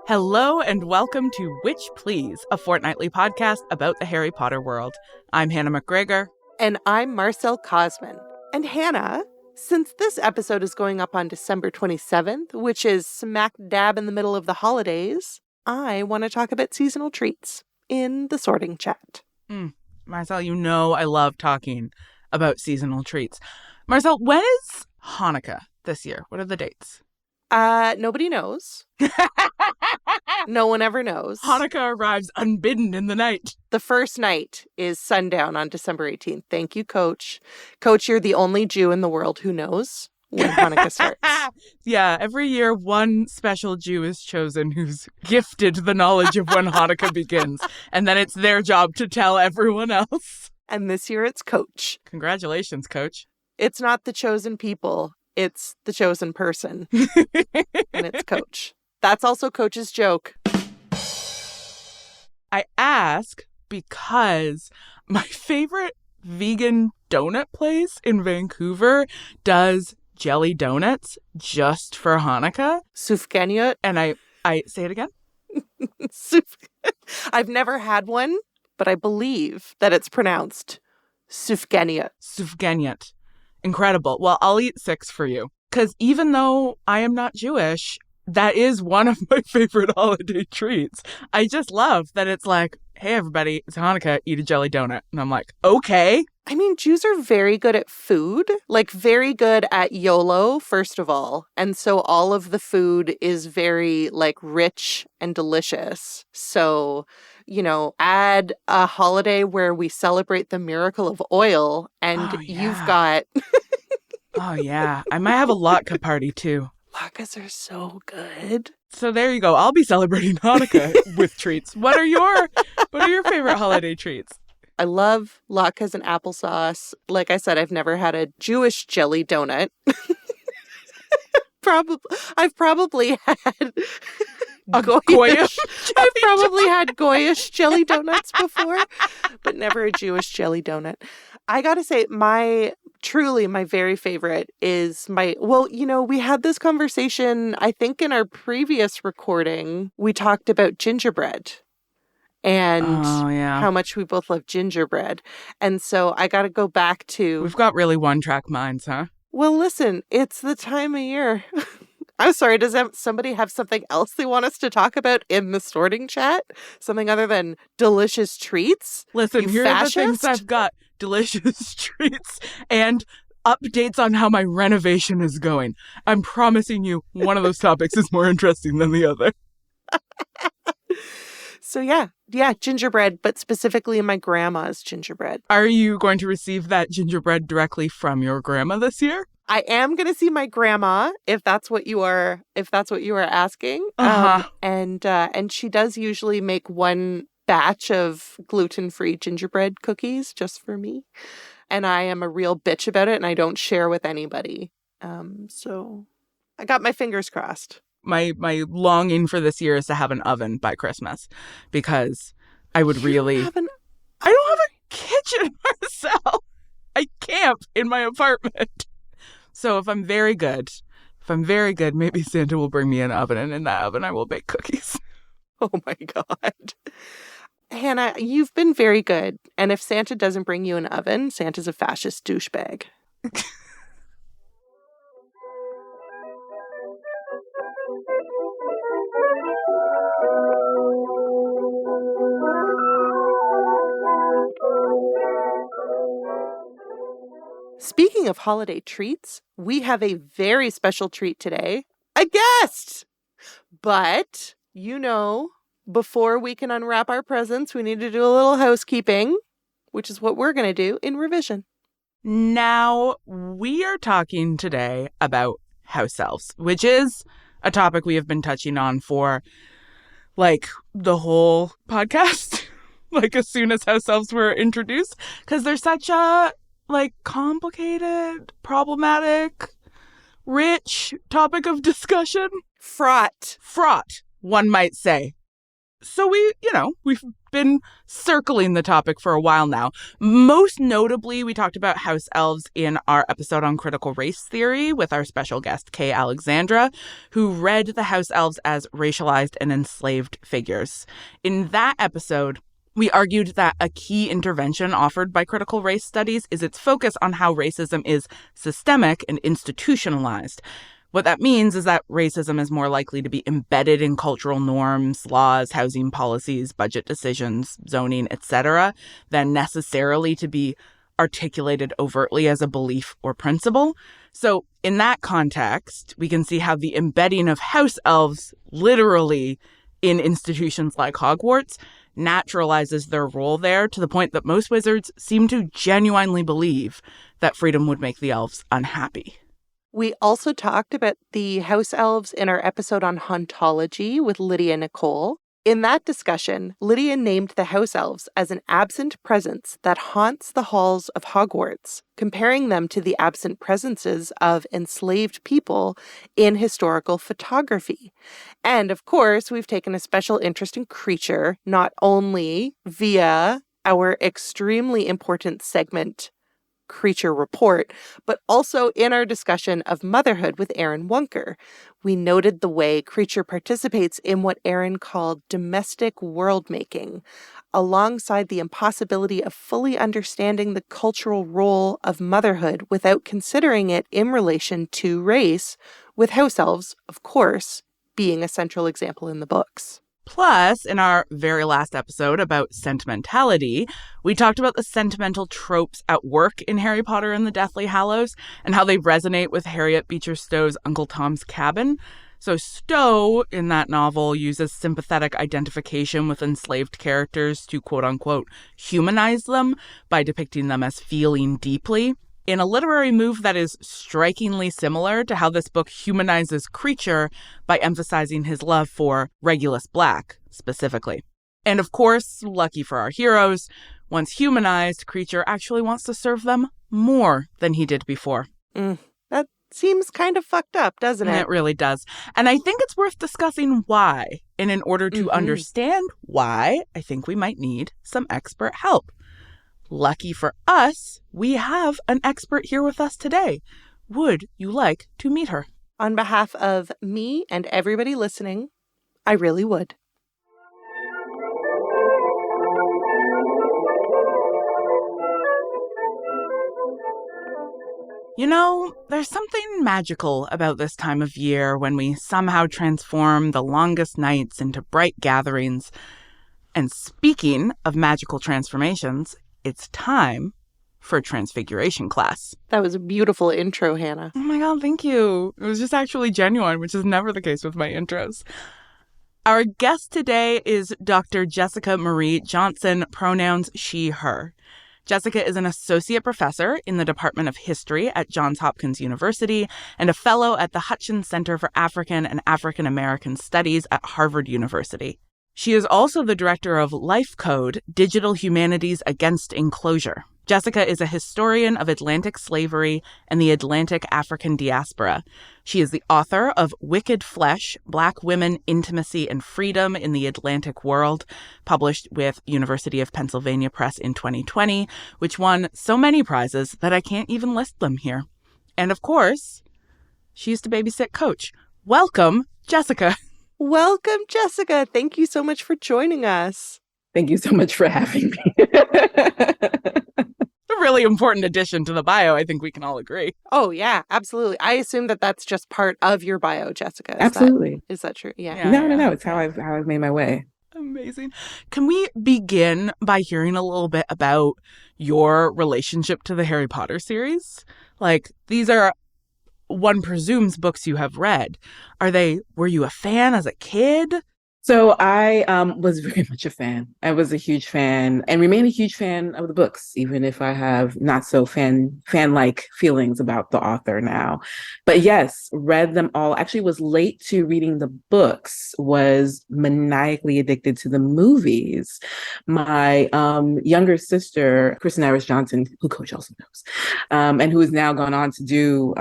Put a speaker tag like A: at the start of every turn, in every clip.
A: Hello and welcome to Witch Please, a fortnightly podcast about the Harry Potter world. I'm Hannah McGregor.
B: And I'm Marcel Cosman. And Hannah, since this episode is going up on December 27th, which is smack dab in the middle of the holidays, I want to talk about seasonal treats in the sorting chat.
A: Marcel, you know I love talking about seasonal treats. Marcel, when is Hanukkah this year? What are the dates?
B: Nobody knows. No one ever knows.
A: Hanukkah arrives unbidden in the night.
B: The first night is sundown on December 18th. Thank you, Coach. Coach, you're the only Jew in the world who knows when Hanukkah starts.
A: Yeah, every year one special Jew is chosen who's gifted the knowledge of when Hanukkah begins. And then it's their job to tell everyone else.
B: And this year it's Coach.
A: Congratulations, Coach.
B: It's not the chosen people. It's the chosen person. And it's Coach. That's also Coach's joke.
A: I ask because my favorite vegan donut place in Vancouver does jelly donuts just for Hanukkah.
B: Sufganiyot.
A: And I say it again?
B: I've never had one, but I believe that it's pronounced Sufganiyot.
A: Sufganiyot. Incredible. Well, I'll eat 6 for you. Because even though I am not Jewish, that is one of my favorite holiday treats. I just love that it's like, hey, everybody, it's Hanukkah, eat a jelly donut. And I'm like, okay.
B: I mean, Jews are very good at food, like very good at YOLO, first of all. And so all of the food is very like rich and delicious. So, you know, add a holiday where we celebrate the miracle of oil and you've got...
A: Oh, yeah. I might have a latke party, too.
B: Latkes are so good.
A: So there you go. I'll be celebrating Hanukkah with treats. What are your favorite holiday treats?
B: I love latkes and applesauce. Like I said, I've never had a Jewish jelly donut. I've probably had
A: Goyish.
B: I've probably had Goyish jelly donuts before, but never a Jewish jelly donut. I gotta say, my very favorite is we had this conversation, I think in our previous recording, we talked about gingerbread and how much we both love gingerbread. And so I got to go back to...
A: We've got really one-track minds, huh?
B: Well, listen, it's the time of year. I'm sorry, does somebody have something else they want us to talk about in the sorting chat? Something other than delicious treats?
A: Listen, here are the things I've got. Delicious treats and updates on how my renovation is going. I'm promising you one of those topics is more interesting than the other.
B: So yeah, gingerbread, but specifically my grandma's gingerbread.
A: Are you going to receive that gingerbread directly from your grandma this year?
B: I am going to see my grandma, if that's what you are asking. And she does usually make one batch of gluten-free gingerbread cookies just for me. And I am a real bitch about it and I don't share with anybody. So I got my fingers crossed.
A: My longing for this year is to have an oven by Christmas because I would really... I don't have a kitchen, Marcel. I camp in my apartment. So if I'm very good, maybe Santa will bring me an oven and in that oven I will bake cookies.
B: Oh my God. Hannah, you've been very good. And if Santa doesn't bring you an oven, Santa's a fascist douchebag. Speaking of holiday treats, we have a very special treat today. A guest! But, before we can unwrap our presents, we need to do a little housekeeping, which is what we're going to do in revision.
A: Now, we are talking today about House Elves, which is a topic we have been touching on for, the whole podcast, as soon as House Elves were introduced, because they're such a, complicated, problematic, rich topic of discussion.
B: Fraught,
A: one might say. So we've been circling the topic for a while now. Most notably, we talked about House Elves in our episode on critical race theory with our special guest, Kay Alexandra, who read the House Elves as racialized and enslaved figures. In that episode, we argued that a key intervention offered by critical race studies is its focus on how racism is systemic and institutionalized. What that means is that racism is more likely to be embedded in cultural norms, laws, housing policies, budget decisions, zoning, etc., than necessarily to be articulated overtly as a belief or principle. So in that context, we can see how the embedding of house elves literally in institutions like Hogwarts naturalizes their role there to the point that most wizards seem to genuinely believe that freedom would make the elves unhappy.
B: We also talked about the house elves in our episode on hauntology with Lydia Nicole. In that discussion, Lydia named the house elves as an absent presence that haunts the halls of Hogwarts, comparing them to the absent presences of enslaved people in historical photography. And of course, we've taken a special interest in Kreacher, not only via our extremely important segment Kreacher Report, but also in our discussion of motherhood with Erin Wunker. We noted the way Kreacher participates in what Erin called domestic world-making, alongside the impossibility of fully understanding the cultural role of motherhood without considering it in relation to race, with house elves, of course, being a central example in the books.
A: Plus, in our very last episode about sentimentality, we talked about the sentimental tropes at work in Harry Potter and the Deathly Hallows and how they resonate with Harriet Beecher Stowe's Uncle Tom's Cabin. So Stowe, in that novel, uses sympathetic identification with enslaved characters to quote-unquote humanize them by depicting them as feeling deeply, in a literary move that is strikingly similar to how this book humanizes Kreacher by emphasizing his love for Regulus Black, specifically. And of course, lucky for our heroes, once humanized, Kreacher actually wants to serve them more than he did before.
B: That seems kind of fucked up, doesn't it?
A: It really does. And I think it's worth discussing why. And in order to understand why, I think we might need some expert help. Lucky for us, we have an expert here with us today. Would you like to meet her?
B: On behalf of me and everybody listening, I really would.
A: You know, there's something magical about this time of year when we somehow transform the longest nights into bright gatherings. And speaking of magical transformations, it's time for Transfiguration class.
B: That was a beautiful intro, Hannah.
A: Oh my God, thank you. It was just actually genuine, which is never the case with my intros. Our guest today is Dr. Jessica Marie Johnson, pronouns she, her. Jessica is an associate professor in the Department of History at Johns Hopkins University and a fellow at the Hutchins Center for African and African American Studies at Harvard University. She is also the director of LifeCode, Digital Humanities Against Enclosure. Jessica is a historian of Atlantic slavery and the Atlantic African diaspora. She is the author of Wicked Flesh, Black Women, Intimacy, and Freedom in the Atlantic World, published with University of Pennsylvania Press in 2020, which won so many prizes that I can't even list them here. And of course, she used to babysit Coach. Welcome, Jessica.
B: Welcome, Jessica. Thank you so much for joining us.
C: Thank you so much for having me.
A: A really important addition to the bio, I think we can all agree.
B: Oh, yeah, absolutely. I assume that that's just part of your bio, Jessica.
C: Absolutely.
B: Is that true? Yeah.
C: No. It's how I've made my way.
A: Amazing. Can we begin by hearing a little bit about your relationship to the Harry Potter series? Like, these are, one presumes, books you have read. Were you a fan as a kid?
C: So I was very much a fan. I was a huge fan and remain a huge fan of the books, even if I have not so fan-like feelings about the author now. But yes, read them all. Actually was late to reading the books, was maniacally addicted to the movies. My younger sister, Kristen Iris Johnson, who Coach also knows, and who has now gone on to do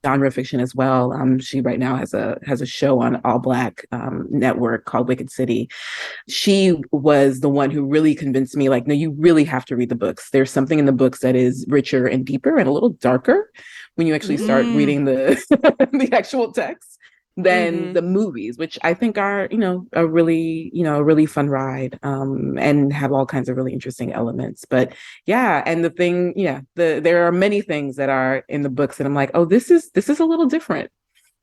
C: genre fiction as well. She right now has a show on All Black network called Wicked City. She was the one who really convinced me, like, no, you really have to read the books. There's something in the books that is richer and deeper and a little darker when you actually start reading the the actual text than the movies, which I think are, a really fun ride, and have all kinds of really interesting elements. But yeah, and the thing, there are many things that are in the books that I'm like, oh, this is a little different.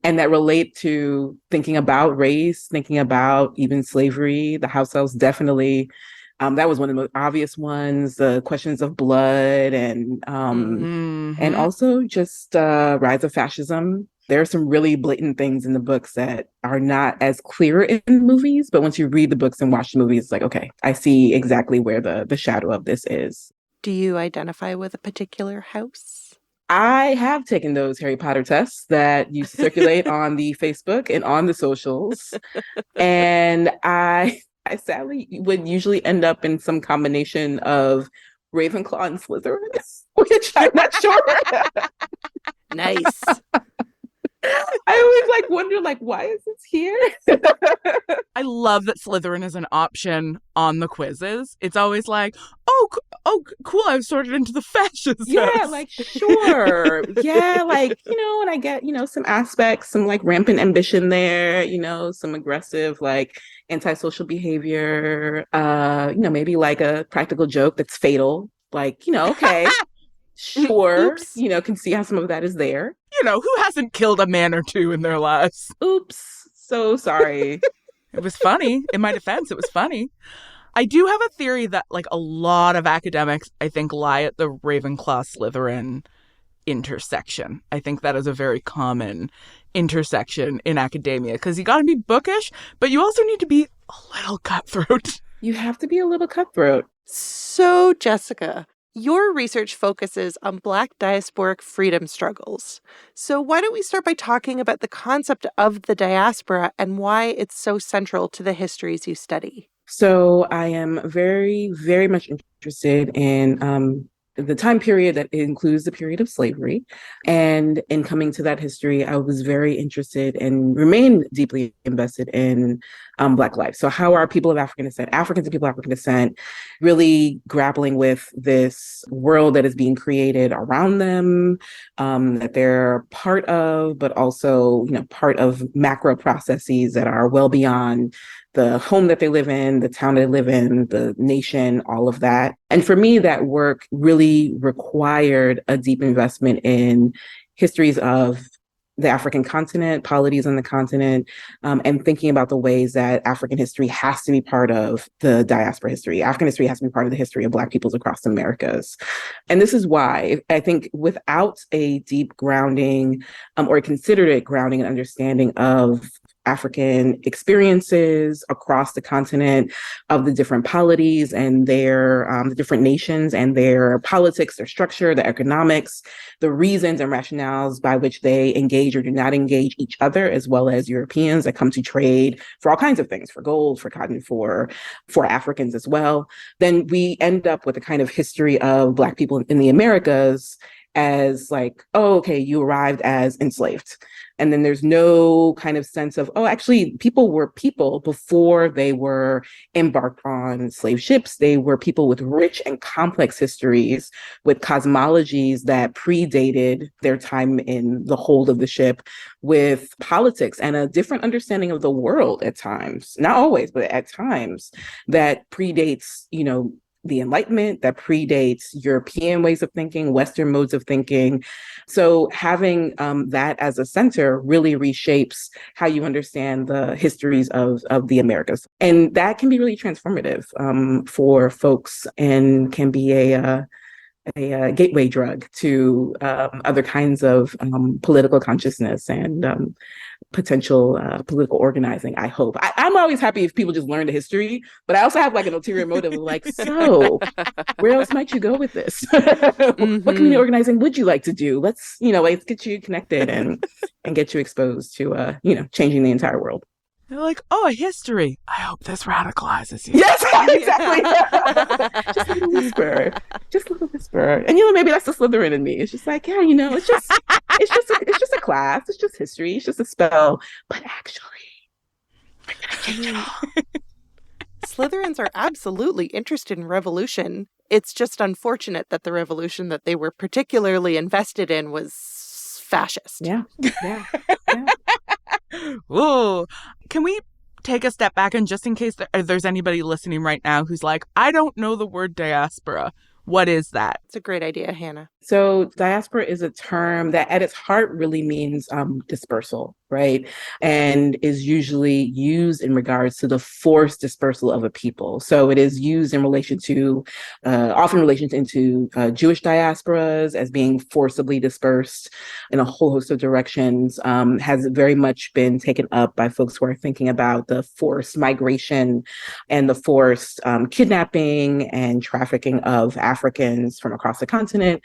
C: And that relate to thinking about race, thinking about even slavery. The House Elves definitely, that was one of the most obvious ones. The questions of blood and also just rise of fascism. There are some really blatant things in the books that are not as clear in movies, but once you read the books and watch the movies, it's like, okay, I see exactly where the shadow of this is.
B: Do you identify with a particular house?
C: I have taken those Harry Potter tests that used to circulate on the Facebook and on the socials. And I sadly would usually end up in some combination of Ravenclaw and Slytherin, which I'm not sure.
B: Nice.
C: I always wonder why is this here?
A: I love that Slytherin is an option on the quizzes. It's always like, oh, cool, I've sorted into the fascist.
C: Yeah, sure. Yeah, and I get, some aspects, some rampant ambition there, some aggressive, antisocial behavior, maybe a practical joke that's fatal. Okay. Sure,
B: Oops.
C: Can see how some of that is there.
A: Who hasn't killed a man or two in their lives?
C: Oops, so sorry.
A: It was funny. In my defense, it was funny. I do have a theory that a lot of academics, I think, lie at the Ravenclaw-Slytherin intersection. I think that is a very common intersection in academia because you got to be bookish, but you also need to be a little cutthroat.
C: You have to be a little cutthroat.
B: So, Jessica, your research focuses on Black diasporic freedom struggles. So why don't we start by talking about the concept of the diaspora and why it's so central to the histories you study?
C: So I am very, very much interested in the time period that includes the period of slavery. And in coming to that history, I was very interested and remain deeply invested in Black life. So how are people of African descent, Africans and people of African descent, really grappling with this world that is being created around them, that they're part of, but also, part of macro processes that are well beyond the home that they live in, the town they live in, the nation, all of that. And for me, that work really required a deep investment in histories of the African continent, polities on the continent, and thinking about the ways that African history has to be part of the diaspora history. African history has to be part of the history of Black peoples across the Americas. And this is why I think without a deep grounding or considered it grounding and understanding of African experiences across the continent, of the different polities and their the different nations and their politics, their structure, their economics, the reasons and rationales by which they engage or do not engage each other, as well as Europeans that come to trade for all kinds of things, for gold, for cotton, for Africans as well. Then we end up with a kind of history of Black people in the Americas as oh, okay, you arrived as enslaved. And then there's no kind of sense of, oh, actually, people were people before they were embarked on slave ships. They were people with rich and complex histories, with cosmologies that predated their time in the hold of the ship, with politics and a different understanding of the world at times, not always, but at times, that predates, the Enlightenment, that predates European ways of thinking, Western modes of thinking. So having that as a center really reshapes how you understand the histories of the Americas. And that can be really transformative for folks and can be a gateway drug to other kinds of political consciousness and potential political organizing, I hope. I'm always happy if people just learn the history, but I also have an ulterior motive of so where else might you go with this? What community organizing would you like to do? Let's get you connected and get you exposed to, changing the entire world.
A: They're like, oh, a history. I hope this radicalizes you.
C: Yes, exactly. Just a little whisper. Just a little whisper. And, maybe that's the Slytherin in me. It's just it's it's just a class. It's just history. It's just a spell. But actually, we're gonna change it all.
B: Slytherins are absolutely interested in revolution. It's just unfortunate that the revolution that they were particularly invested in was fascist.
C: Yeah.
A: Ooh. Can we take a step back, and just in case there's anybody listening right now who's like, I don't know the word diaspora. What is that?
B: It's a great idea, Hannah.
C: So diaspora is a term that at its heart really means dispersal, right? And is usually used in regards to the forced dispersal of a people. So it is used in relation to, often in relation into Jewish diasporas as being forcibly dispersed in a whole host of directions, has very much been taken up by folks who are thinking about the forced migration and the forced kidnapping and trafficking of Africans from across the continent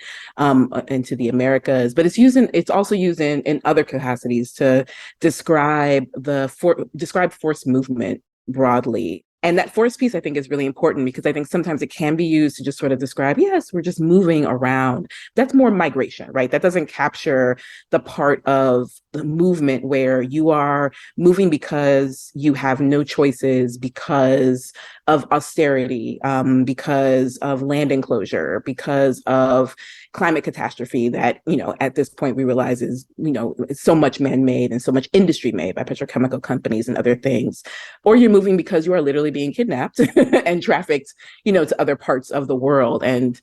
C: into the Americas. But it's also used in other capacities to describe forced movement broadly. And that force piece, I think, is really important because I think sometimes it can be used to just sort of describe, yes, we're just moving around. That's more migration, right? That doesn't capture the part of the movement where you are moving because you have no choices, because of austerity, because of land enclosure, because of climate catastrophe that, at this point we realize is, it's so much man-made and so much industry made by petrochemical companies and other things. Or you're moving because you are literally being kidnapped and trafficked, to other parts of the world. And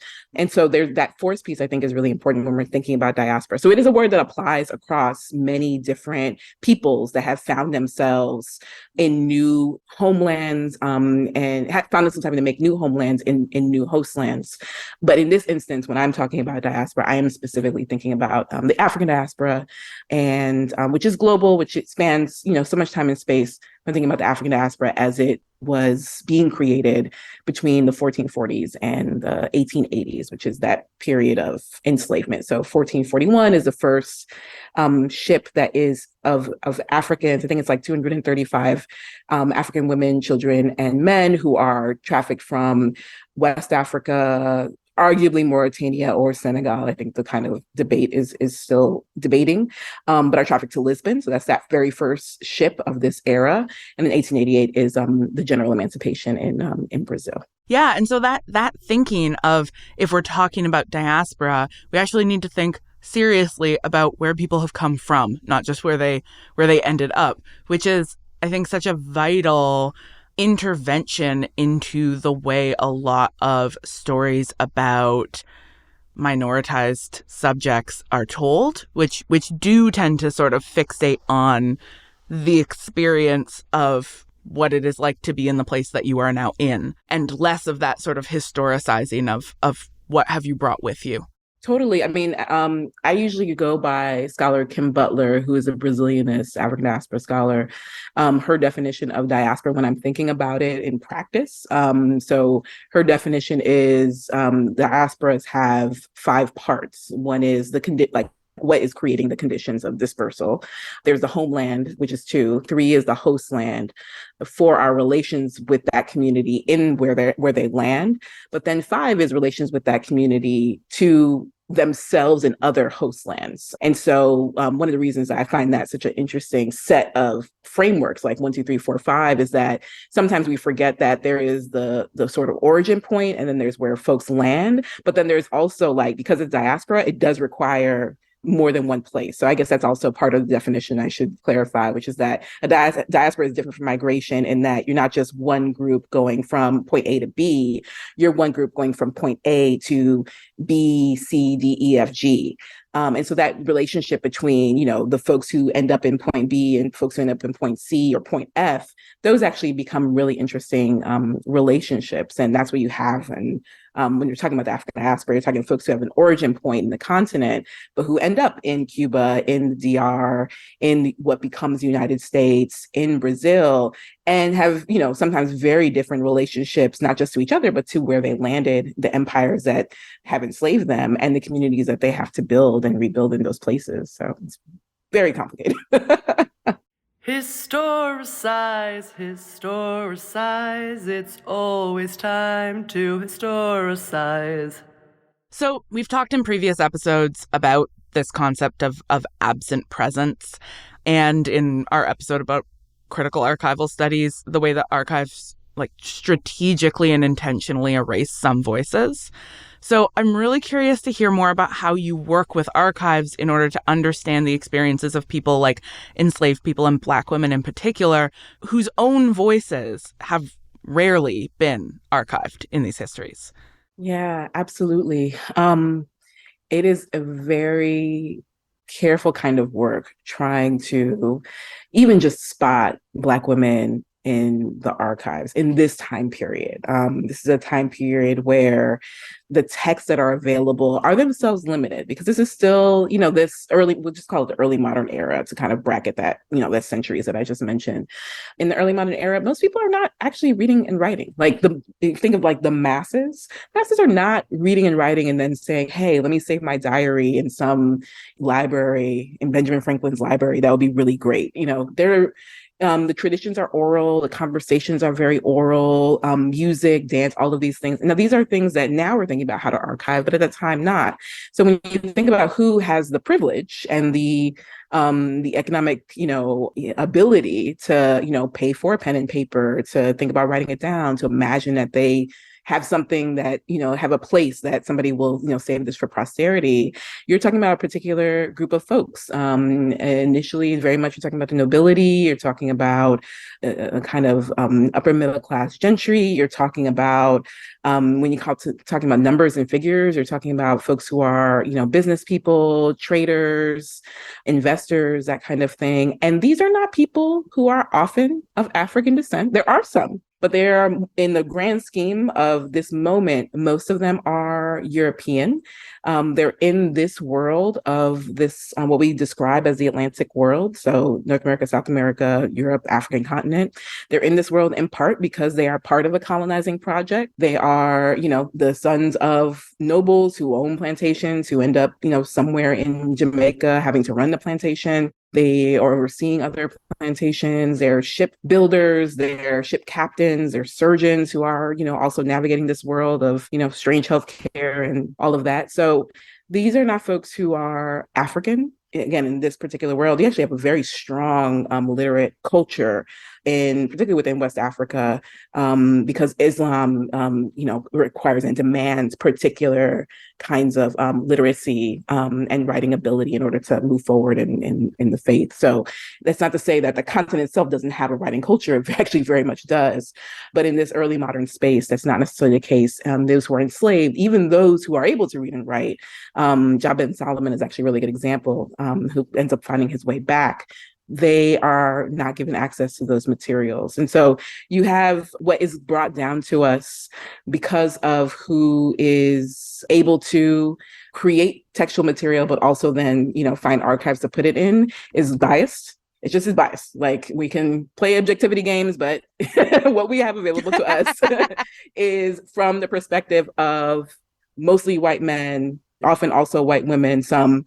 C: so there's that force piece, I think, is really important when we're thinking about diaspora. So it is a word that applies across many different peoples that have found themselves in new homelands, and have found themselves having to make new homelands in new host lands. But in this instance, when I'm talking about diaspora, I am specifically thinking about the African diaspora, and which is global, which it spans, so much time and space. I'm thinking about the African diaspora as it was being created between the 1440s and the 1880s, which is that period of enslavement. So 1441 is the first ship that is of Africans. I think it's like 235 African women, children, and men who are trafficked from West Africa, arguably Mauritania or Senegal. I think the kind of debate is still debating, but are trafficked to Lisbon. So that's that very first ship of this era. And in 1888 is the general emancipation in Brazil.
A: Yeah, and so that thinking of, if we're talking about diaspora, we actually need to think seriously about where people have come from, not just where they ended up, which is, I think, such a vital intervention into the way a lot of stories about minoritized subjects are told, which do tend to sort of fixate on the experience of what it is like to be in the place that you are now in, and less of that sort of historicizing of what have you brought with you.
C: Totally. I mean, I usually go by scholar Kim Butler, who is a Brazilianist, African diaspora scholar. Her definition of diaspora, when I'm thinking about it in practice. So her definition is diasporas have 5 parts. One is what is creating the conditions of dispersal. There's the homeland, which is 2. 3 is the host land. 4 are relations with that community in where they land. But then 5 is relations with that community to themselves and other host lands. And so one of the reasons I find that such an interesting set of frameworks, like 1, 2, 3, 4, 5, is that sometimes we forget that there is the sort of origin point, and then there's where folks land. But then there's also, like, because it's diaspora, it does require more than one place. So I guess that's also part of the definition I should clarify, which is that a diaspora is different from migration in that you're not just one group going from point A to B, you're one group going from point A to B, C, D, E, F, G. And so that relationship between, the folks who end up in point B and folks who end up in point C or point F, those actually become really interesting relationships. And that's what you have. And when you're talking about the African diaspora, you're talking folks who have an origin point in the continent, but who end up in Cuba, in the DR, in what becomes the United States, in Brazil, and have, sometimes very different relationships, not just to each other, but to where they landed, the empires that have enslaved them, and the communities that they have to build and rebuild in those places. So it's very complicated.
D: Historicize, it's always time to historicize.
A: So we've talked in previous episodes about this concept of absent presence. And in our episode about critical archival studies, the way that archives like strategically and intentionally erase some voices. So I'm really curious to hear more about how you work with archives in order to understand the experiences of people like enslaved people and Black women in particular, whose own voices have rarely been archived in these histories.
C: Yeah, absolutely. It is a very careful kind of work trying to even just spot Black women in the archives in this time period. This is a time period where the texts that are available are themselves limited, because this is still, this early, we'll just call it the early modern era to kind of bracket that, that centuries that I just mentioned. In the early modern era, most people are not actually reading and writing. Think of like the masses. Masses are not reading and writing and then saying, hey, let me save my diary in some library, in Benjamin Franklin's library. That would be really great. The traditions are oral, the conversations are very oral, music, dance, all of these things. Now, these are things that now we're thinking about how to archive, but at that time, not. So when you think about who has the privilege and the economic, ability to, pay for a pen and paper, to think about writing it down, to imagine that they have something that, have a place that somebody will, save this for posterity. You're talking about a particular group of folks. Initially, very much you're talking about the nobility. You're talking about a kind of upper middle class gentry. You're talking about, when you talking about numbers and figures, you're talking about folks who are, business people, traders, investors, that kind of thing. And these are not people who are often of African descent. There are some, but they're, in the grand scheme of this moment, most of them are European. They're in this world of this, what we describe as the Atlantic world. So North America, South America, Europe, African continent. They're in this world in part because they are part of a colonizing project. They are, the sons of nobles who own plantations, who end up, somewhere in Jamaica having to run the plantation. They are overseeing other plantations. They're ship builders, they're ship captains, they're surgeons who are, also navigating this world of, strange healthcare and all of that. So these are not folks who are African. Again, in this particular world, you actually have a very strong literate culture, particularly within West Africa, because Islam, requires and demands particular kinds of literacy and writing ability in order to move forward in the faith. So that's not to say that the continent itself doesn't have a writing culture. It actually very much does. But in this early modern space, that's not necessarily the case. Those who are enslaved, even those who are able to read and write, Jah Ben Solomon is actually a really good example, who ends up finding his way back. They are not given access to those materials. And so you have what is brought down to us because of who is able to create textual material, but also then, find archives to put it in, is biased. It's just as biased. Like, we can play objectivity games, but what we have available to us is from the perspective of mostly white men, often also white women, some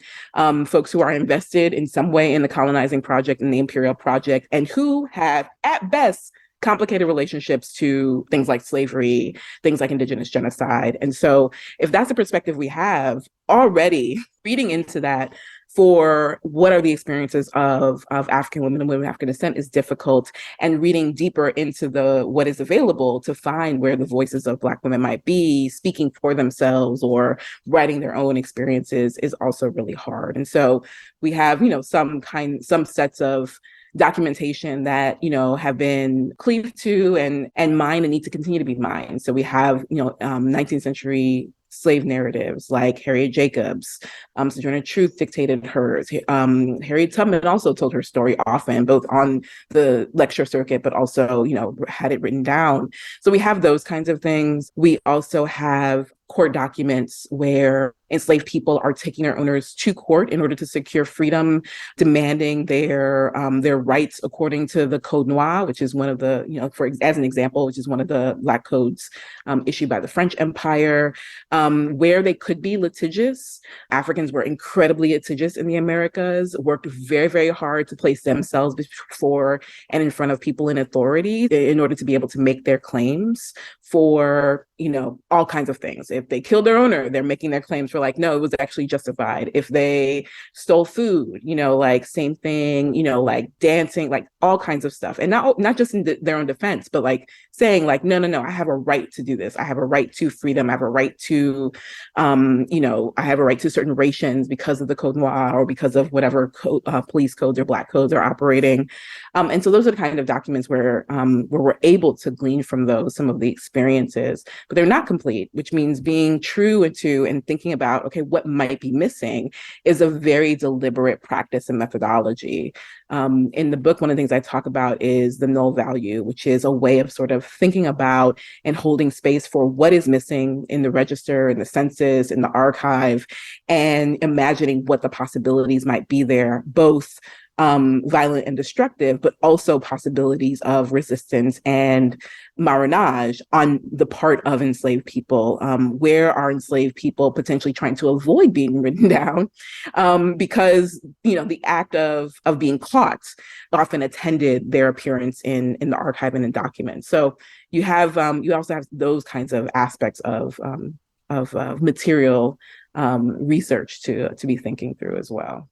C: folks who are invested in some way in the colonizing project and the imperial project, and who have, at best, complicated relationships to things like slavery, things like indigenous genocide. And so if that's the perspective we have, already reading into that for what are the experiences of African women and women of African descent is difficult, and reading deeper into what is available to find where the voices of Black women might be speaking for themselves or writing their own experiences is also really hard. And so we have, some sets of documentation that, have been cleaved to and mined and need to continue to be mined. So we have, 19th century slave narratives like Harriet Jacobs, Sojourner Truth dictated hers. Harriet Tubman also told her story often, both on the lecture circuit, but also, had it written down. So we have those kinds of things. We also have court documents where enslaved people are taking their owners to court in order to secure freedom, demanding their rights according to the Code Noir, which is one of the, as an example, which is one of the Black codes issued by the French Empire, where they could be litigious. Africans were incredibly litigious in the Americas, worked very, very hard to place themselves before and in front of people in authority in order to be able to make their claims for all kinds of things. If they killed their owner, they're making their claims for like, no, it was actually justified. If they stole food, like same thing, like dancing, like all kinds of stuff. And not just in their own defense, but like saying like, no, I have a right to do this. I have a right to freedom. I have a right to, I have a right to certain rations because of the Code Noir or because of whatever police codes or black codes are operating. And so those are the kind of documents where we're able to glean from those some of the experiences, but they're not complete, which means being true and thinking about, okay, what might be missing is a very deliberate practice and methodology. In the book, one of the things I talk about is the null value, which is a way of sort of thinking about and holding space for what is missing in the register, in the census, in the archive, and imagining what the possibilities might be there, both violent and destructive, but also possibilities of resistance and marronage on the part of enslaved people. Where are enslaved people potentially trying to avoid being written down? Because, the act of being caught often attended their appearance in the archive and in documents. So you also have those kinds of aspects of material research to be thinking through as well.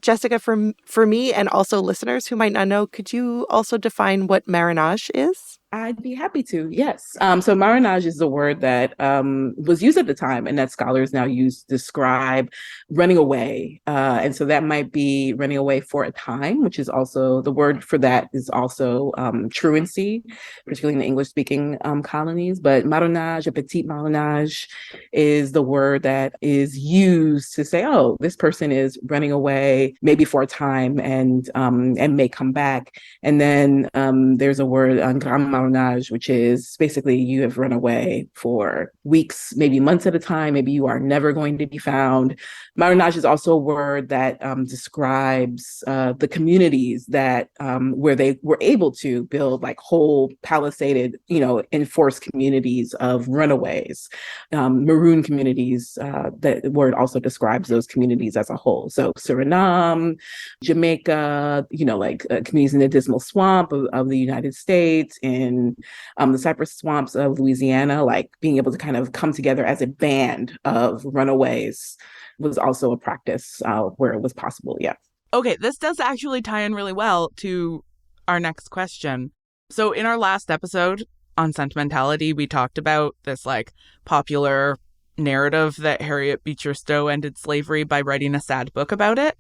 B: Jessica, for me and also listeners who might not know, could you also define what marronage is?
C: I'd be happy to, yes. So marronage is the word that was used at the time and that scholars now use to describe running away. And so that might be running away for a time, which is also, the word for that is also truancy, particularly in the English-speaking colonies. But marronage, a petit marronage, is the word that is used to say, oh, this person is running away, maybe for a time and may come back. And then there's a word, marronage, which is basically you have run away for weeks, maybe months at a time. Maybe you are never going to be found. Marronage is also a word that describes the communities that where they were able to build like whole palisaded, enforced communities of runaways, maroon communities. That word also describes those communities as a whole. So Suriname, Jamaica, like communities in the Dismal Swamp of the United States, in the cypress swamps of Louisiana, like being able to kind of come together as a band of runaways was also a practice where it was possible. Yeah.
A: Okay, this does actually tie in really well to our next question. So in our last episode on sentimentality, we talked about this like popular narrative that Harriet Beecher Stowe ended slavery by writing a sad book about it,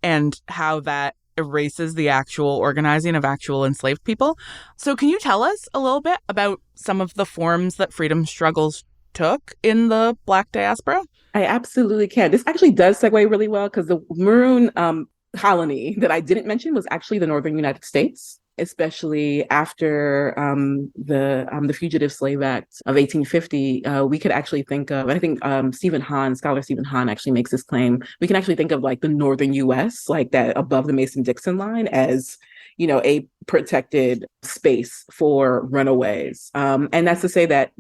A: and how that erases the actual organizing of actual enslaved people. So can you tell us a little bit about some of the forms that freedom struggles took in the Black diaspora?
C: I absolutely can. This actually does segue really well because the maroon colony that I didn't mention was actually the Northern United States, especially after the Fugitive Slave Act of 1850. We could actually think of, and I think scholar Stephen Hahn actually makes this claim, we can actually think of like the Northern US, like that above the Mason-Dixon line as, a protected space for runaways. And that's to say that,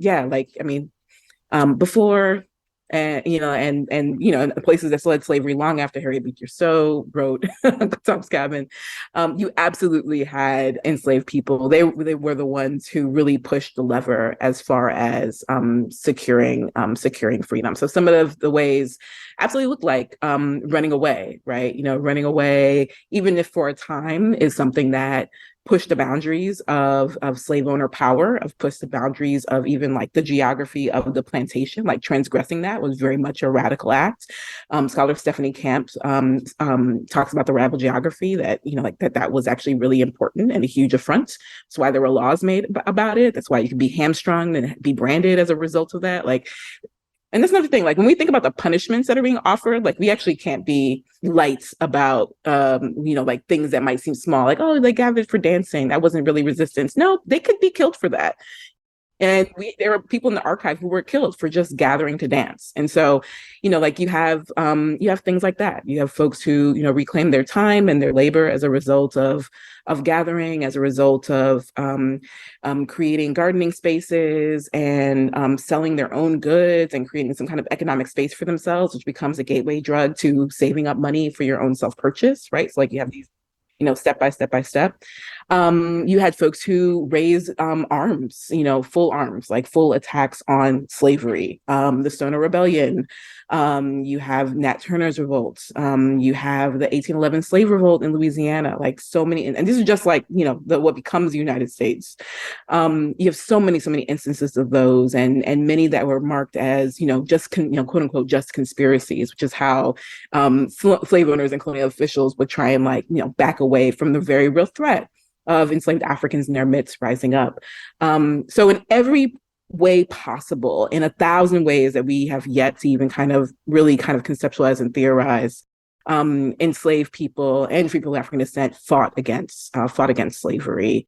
C: before and places that still had slavery long after Harriet Beecher Stowe wrote Tom's Cabin, you absolutely had enslaved people. They were the ones who really pushed the lever as far as securing freedom. So some of the ways absolutely look like running away, right? Running away, even if for a time, is something that push the boundaries of slave owner power, of push the boundaries of even like the geography of the plantation, like transgressing that was very much a radical act. Scholar Stephanie Camp talks about the radical geography that, that was actually really important and a huge affront. That's why there were laws made about it. That's why you could be hamstrung and be branded as a result of that. And that's another thing, like when we think about the punishments that are being offered, like we actually can't be light about, like things that might seem small, like, oh, they gathered for dancing. That wasn't really resistance. No, they could be killed for that. And there are people in the archive who were killed for just gathering to dance. And so, like you have things like that. You have folks who, reclaim their time and their labor as a result of gathering, as a result of creating gardening spaces and selling their own goods and creating some kind of economic space for themselves, which becomes a gateway drug to saving up money for your own self-purchase, right? So like you have these step by step. You had folks who raised arms, full arms, like full attacks on slavery. The Stoner Rebellion. You have Nat Turner's revolt. You have the 1811 slave revolt in Louisiana. Like so many, and this is just like what becomes the United States. You have so many instances of those, and many that were marked as just quote unquote just conspiracies, which is how slave owners and colonial officials would try and back away from the very real threat of enslaved Africans in their midst rising up. So in every way possible, in 1,000 ways that we have yet to even really conceptualize and theorize, enslaved people and free people of African descent fought against slavery.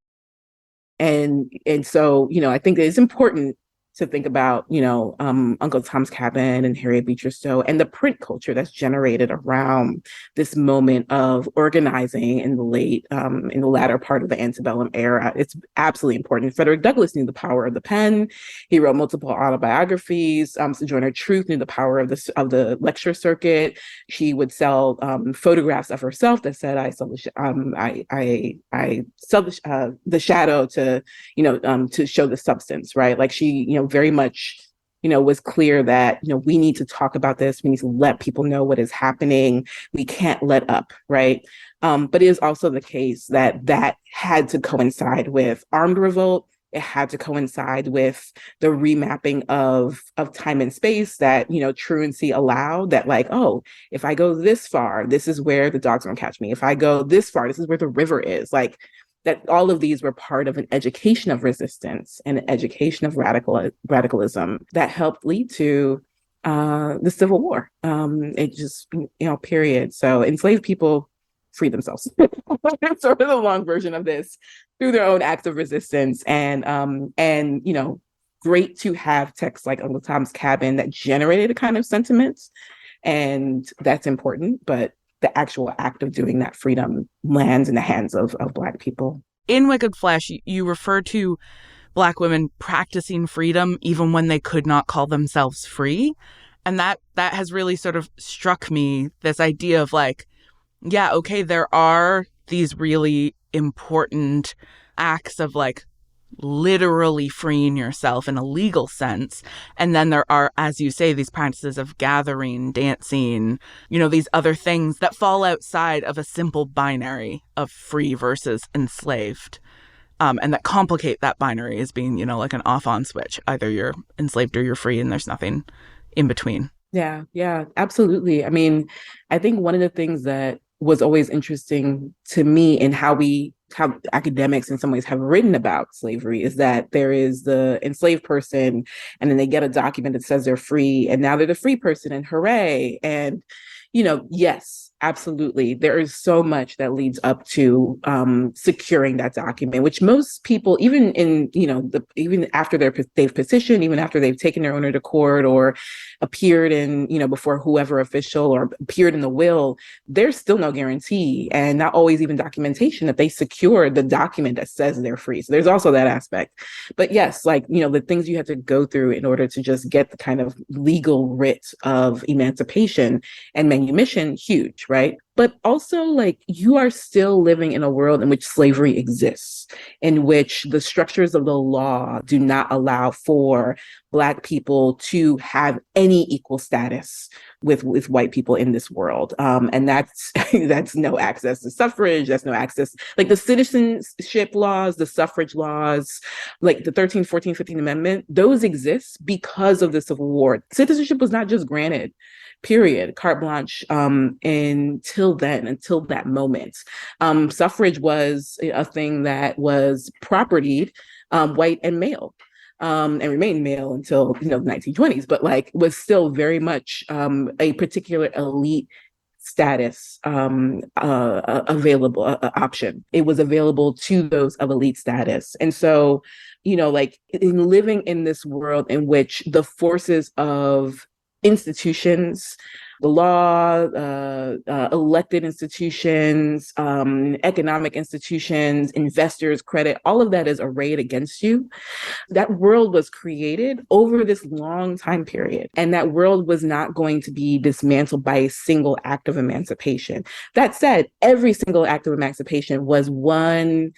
C: And so, I think that it's important to think about, Uncle Tom's Cabin and Harriet Beecher Stowe and the print culture that's generated around this moment of organizing in the latter part of the antebellum era. It's absolutely important. Frederick Douglass knew the power of the pen. He wrote multiple autobiographies. Sojourner Truth knew the power of the lecture circuit. She would sell photographs of herself that said, "I sell the shadow to show the substance," right? Like she, very much, was clear that, we need to talk about this. We need to let people know what is happening. We can't let up, right? But it is also the case that had to coincide with armed revolt. It had to coincide with the remapping of time and space that, truancy allowed, that if I go this far, this is where the dogs won't catch me. If I go this far, this is where the river is. That all of these were part of an education of resistance and an education of radicalism that helped lead to the Civil War. It just, period. So enslaved people free themselves. It's sort of the long version of this through their own acts of resistance. And great to have texts like Uncle Tom's Cabin that generated a kind of sentiment. And that's important, but the actual act of doing that freedom lands in the hands of Black people.
A: In Wicked Flesh, you refer to Black women practicing freedom even when they could not call themselves free. And that has really sort of struck me, this idea of there are these really important acts of literally freeing yourself in a legal sense. And then there are, as you say, these practices of gathering, dancing, these other things that fall outside of a simple binary of free versus enslaved. And that complicate that binary as being, like an off-on switch. Either you're enslaved or you're free, and there's nothing in between.
C: Yeah, absolutely. I mean, I think one of the things that was always interesting to me in how academics in some ways have written about slavery is that there is the enslaved person, and then they get a document that says they're free, and now they're the free person, and hooray. And, yes, absolutely. There is so much that leads up to securing that document, which most people, even in, even after they've petitioned, even after they've taken their owner to court or appeared in, before whoever official or appeared in the will, there's still no guarantee and not always even documentation that they secured the document that says they're free. So there's also that aspect. But yes, the things you have to go through in order to just get the kind of legal writ of emancipation and manumission, huge, right? But also, you are still living in a world in which slavery exists, in which the structures of the law do not allow for Black people to have any equal status with white people in this world. And that's no access to suffrage, that's no access, the citizenship laws, the suffrage laws, the 13th, 14th, 15th Amendment, those exist because of the Civil War. Citizenship was not just granted, period, carte blanche, until that moment. Suffrage was a thing that was propertied, white and male, and remained male until the 1920s, but was still very much a particular elite status available option. It was available to those of elite status. And so, in living in this world in which the forces of institutions, the law, elected institutions, economic institutions, investors, credit, all of that is arrayed against you. That world was created over this long time period. And that world was not going to be dismantled by a single act of emancipation. That said, every single act of emancipation was one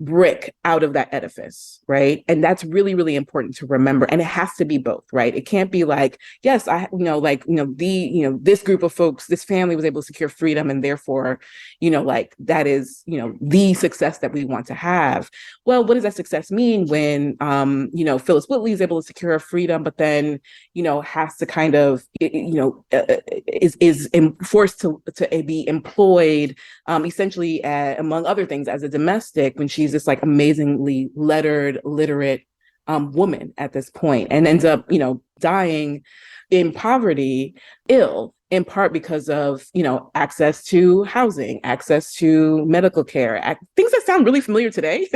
C: brick out of that edifice, right? And that's really, really important to remember. And it has to be both, right? It can't be like, yes, this group of folks, this family was able to secure freedom, and therefore, that is, the success that we want to have. Well, what does that success mean when, Phyllis Whitley is able to secure freedom, but then, has to kind of, is forced to be employed, essentially, among other things, as a domestic, when she's this like amazingly lettered, literate woman at this point, and ends up, dying in poverty, ill, in part because of, access to housing, access to medical care, things that sound really familiar today,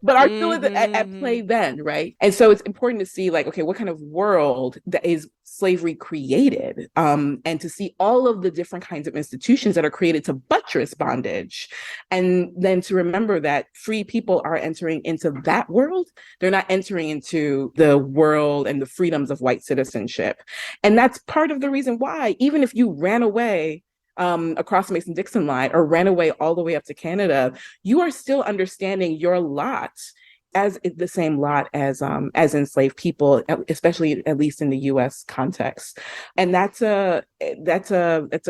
C: but are still at play then, right? And so it's important to see, like, okay, what kind of world that is slavery created, and to see all of the different kinds of institutions that are created to buttress bondage, and then to remember that free people are entering into that world. They're not entering into the world and the freedoms of white citizenship. And that's part of the reason why, even if you ran away across the Mason-Dixon line or ran away all the way up to Canada, you are still understanding your lot as the same lot as enslaved people, especially at least in the U.S. context. And that's a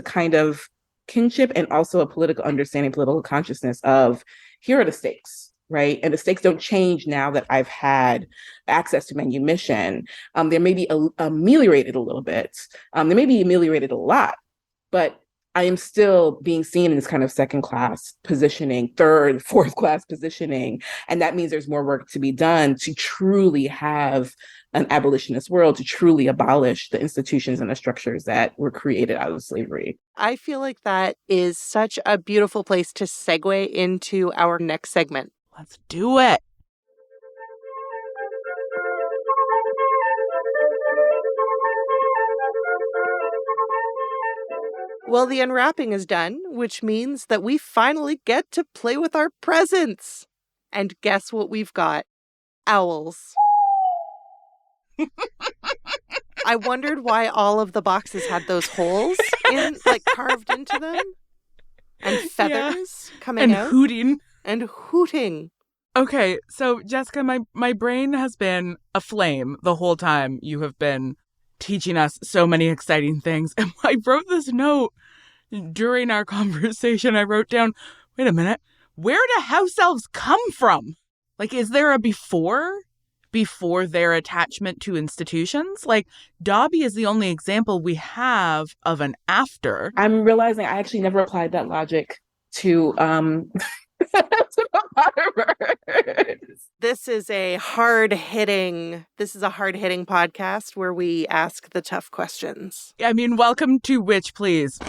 C: kind of kinship, and also a political understanding, political consciousness of, here are the stakes, right? And the stakes don't change now that I've had access to manumission. They may be ameliorated a little bit. They may be ameliorated a lot, but I am still being seen in this kind of second class positioning, third, fourth class positioning. And that means there's more work to be done to truly have an abolitionist world, to truly abolish the institutions and the structures that were created out of slavery.
B: I feel like that is such a beautiful place to segue into our next segment.
A: Let's do it.
B: Well, the unwrapping is done, which means that we finally get to play with our presents. And guess what we've got? Owls. I wondered why all of the boxes had those holes carved into them. And feathers coming out.
A: And hooting.
B: And hooting.
A: Okay, so Jessica, my brain has been aflame the whole time you have been teaching us so many exciting things. And I wrote this note during our conversation. I wrote down, wait a minute, where do house elves come from? Like, is there a before their attachment to institutions? Like, Dobby is the only example we have of an after.
C: I'm realizing I actually never applied that logic to
B: This is a hard-hitting podcast where we ask the tough questions.
A: I mean, welcome to Witch Please.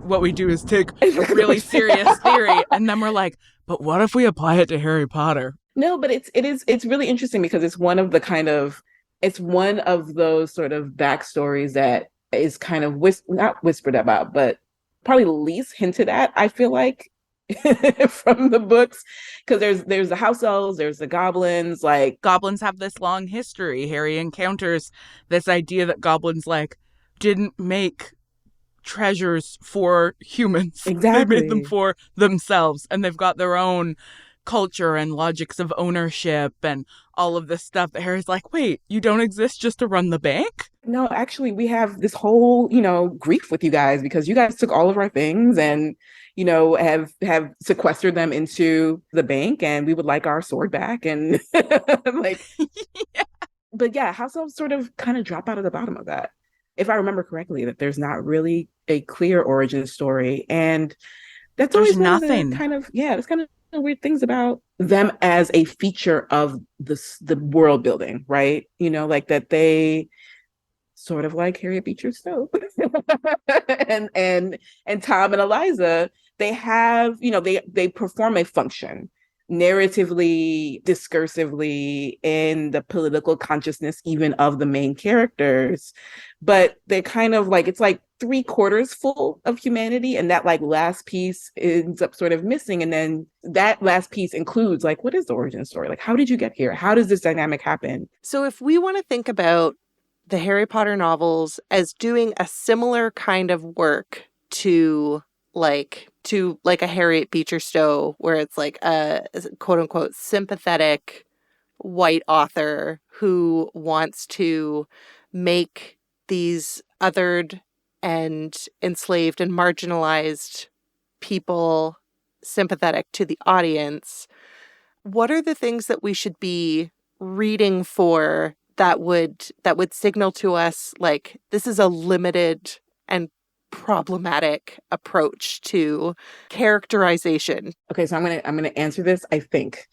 A: What we do is take a really serious theory, and then we're like, but what if we apply it to Harry Potter?
C: No, but it's really interesting, because it's one of those sort of backstories that is kind of not whispered about, but probably least hinted at, I feel like, from the books, because there's the house elves, there's the goblins. Like,
A: goblins have this long history. Harry encounters this idea that goblins didn't make treasures for humans.
C: Exactly.
A: They made them for themselves, and they've got their own culture and logics of ownership and all of this stuff that Harry's like, wait, you don't exist just to run the bank?
C: No, actually, we have this whole, grief with you guys, because you guys took all of our things and, have sequestered them into the bank, and we would like our sword back. And
A: yeah.
C: But yeah, house elves sort of kind of drop out of the bottom of that, if I remember correctly, that there's not really a clear origin story. And that's always
A: nothing.
C: There's kind of weird things about them as a feature of the world building, right? Like that they sort of like Harriet Beecher Stowe and Tom and Eliza, they have, they perform a function narratively, discursively, in the political consciousness even of the main characters, but they're kind of like, it's like 3/4 full of humanity, and that like last piece ends up sort of missing. And then that last piece includes like, what is the origin story? Like, how did you get here? How does this dynamic happen?
B: So if we want to think about the Harry Potter novels as doing a similar kind of work to a Harriet Beecher Stowe, where it's like a quote unquote sympathetic white author who wants to make these othered and enslaved and marginalized people sympathetic to the audience. What are the things that we should be reading for that would signal to us like this is a limited and problematic approach to characterization?
C: Okay, so I'm gonna answer this, I think.